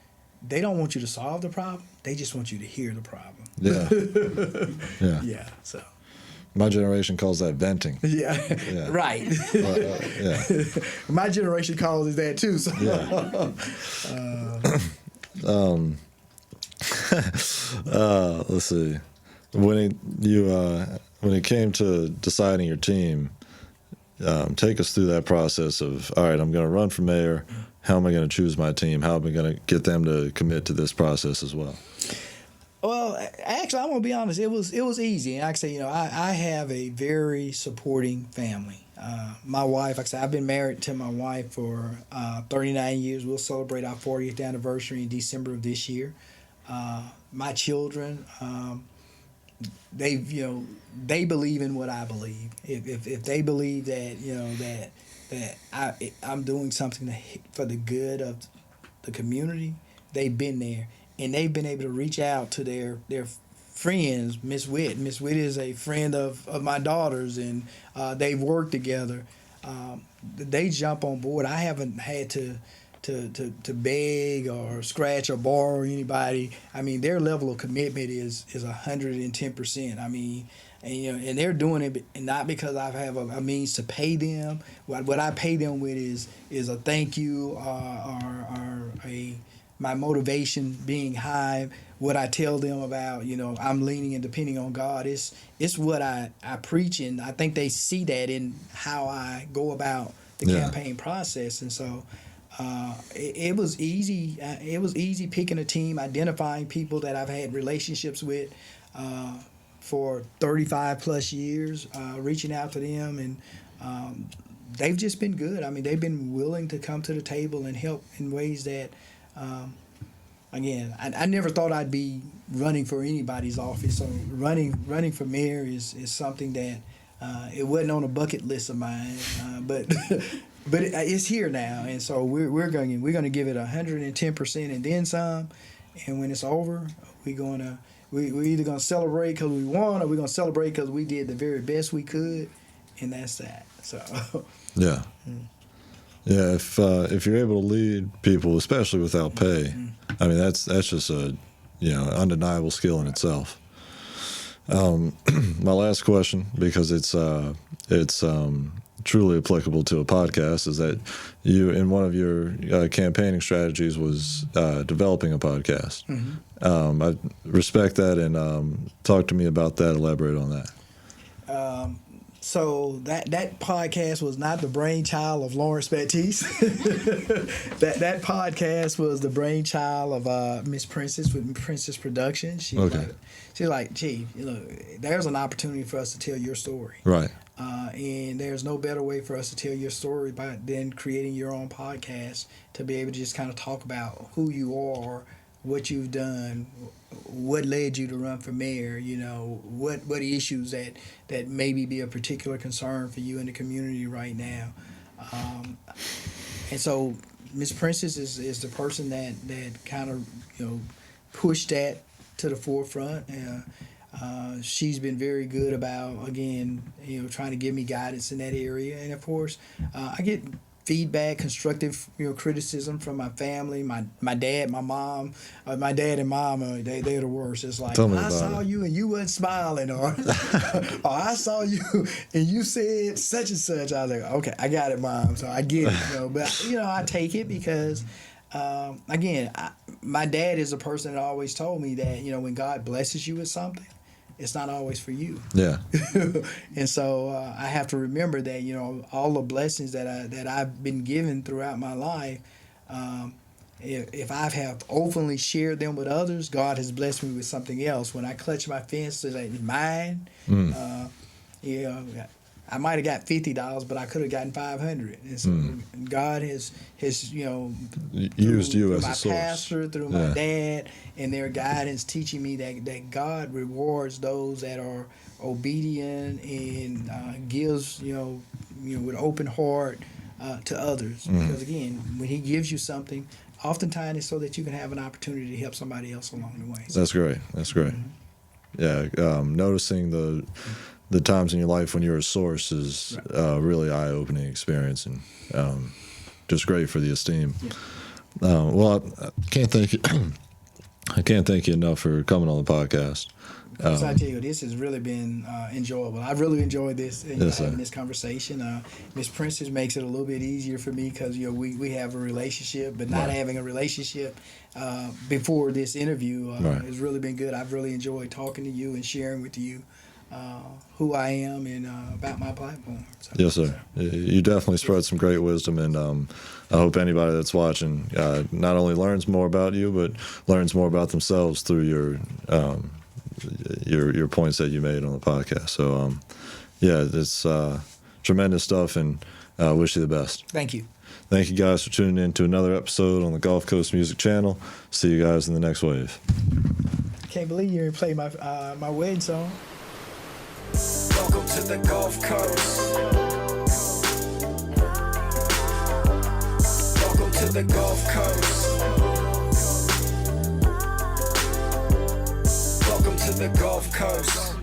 C: they don't want you to solve the problem. They just want you to hear the problem.
B: Yeah.
C: Yeah. So.
B: My generation calls that venting.
C: Yeah. Right.
B: Yeah.
C: My generation calls it that too. So.
B: Yeah. Let's see. When it came to deciding your team, take us through that process of, all right, I'm going to run for mayor. How am I going to choose my team? How am I going to get them to commit to this process as well?
C: Well, actually, I'm gonna be honest. It was easy. And like I say, I have a very supporting family. My wife, like I said, I've been married to my wife for 39 years. We'll celebrate our 40th anniversary in December of this year. My children, they believe in what I believe. If they believe that I'm doing something for the good of the community, they've been there. And they've been able to reach out to their friends, Miss Witt. Miss Witt is a friend of my daughter's, and they've worked together. They jump on board. I haven't had to beg or scratch or borrow anybody. I mean, their level of commitment is 110%. I mean, and they're doing it not because I have a means to pay them. What I pay them with is a thank you or my motivation being high. What I tell them about, I'm leaning and depending on God. It's what I preach, and I think they see that in how I go about the campaign process. And so it was easy. It was easy picking a team, identifying people that I've had relationships with for 35 plus years, reaching out to them, and they've just been good. I mean, they've been willing to come to the table and help in ways that. Again, I never thought I'd be running for anybody's office. So running for mayor is something that it wasn't on a bucket list of mine, but it's here now, and so we're going to give it 110% and then some. And when it's over, we're either gonna celebrate because we won, or we're gonna celebrate because we did the very best we could, and that's that. So
B: yeah. Yeah, if you're able to lead people, especially without pay, I mean that's just a undeniable skill in itself. My last question, because it's truly applicable to a podcast, is that you, in one of your campaigning strategies, was developing a podcast. I respect that, and talk to me about that. Elaborate on that.
C: So that podcast was not the brainchild of Lawrence Battiste. that podcast was the brainchild of Miss Princess with Princess Productions. She's like, Chief, there's an opportunity for us to tell your story.
B: Right.
C: And there's no better way for us to tell your story than creating your own podcast, to be able to just kind of talk about who you are, what you've done, what led you to run for mayor, what issues that maybe be a particular concern for you in the community right now. And so Miss Princess is the person that kind of, pushed that to the forefront. She's been very good about, again, trying to give me guidance in that area. And of course, I get feedback, constructive, criticism from my family, my dad, my mom. My dad and mom, they're the worst. It's like, I saw you and you wasn't smiling, or I saw you and you said such and such. I was like, okay, I got it, Mom. So I get it, but I take it because, again, my dad is a person that always told me that when God blesses you with something, it's not always for you. Yeah. And so I have to remember that, all the blessings that I've been given throughout my life, if I have openly shared them with others, God has blessed me with something else. When I clutch my fence, it's like mine. I might have got $50, but I could have gotten $500. And so God has used you as a source. My pastor, through my dad, and their guidance, teaching me that God rewards those that are obedient and gives with open heart to others. Because again, when He gives you something, oftentimes it's so that you can have an opportunity to help somebody else along the way.
B: That's great. That's great. Yeah, noticing the times in your life when you're a source is really eye-opening experience, and just great for the esteem. Well, I can't thank you. I can't thank you enough for coming on the podcast.
C: So I tell you, this has really been enjoyable. I've really enjoyed this, having this conversation. Miss Princess makes it a little bit easier for me because we have a relationship, but not having a relationship before this interview has really been good. I've really enjoyed talking to you and sharing with you who I am and about my platform. So,
B: yes, sir. You definitely spread some great wisdom, and I hope anybody that's watching not only learns more about you, but learns more about themselves through your points that you made on the podcast. So, it's tremendous stuff, and I wish you the best.
C: Thank you.
B: Thank you guys for tuning in to another episode on the Gulf Coast Music Channel. See you guys in the next wave.
C: Can't believe you didn't play my wedding song.
A: Welcome to the Gulf Coast. Welcome to the Gulf Coast. Welcome to the Gulf Coast.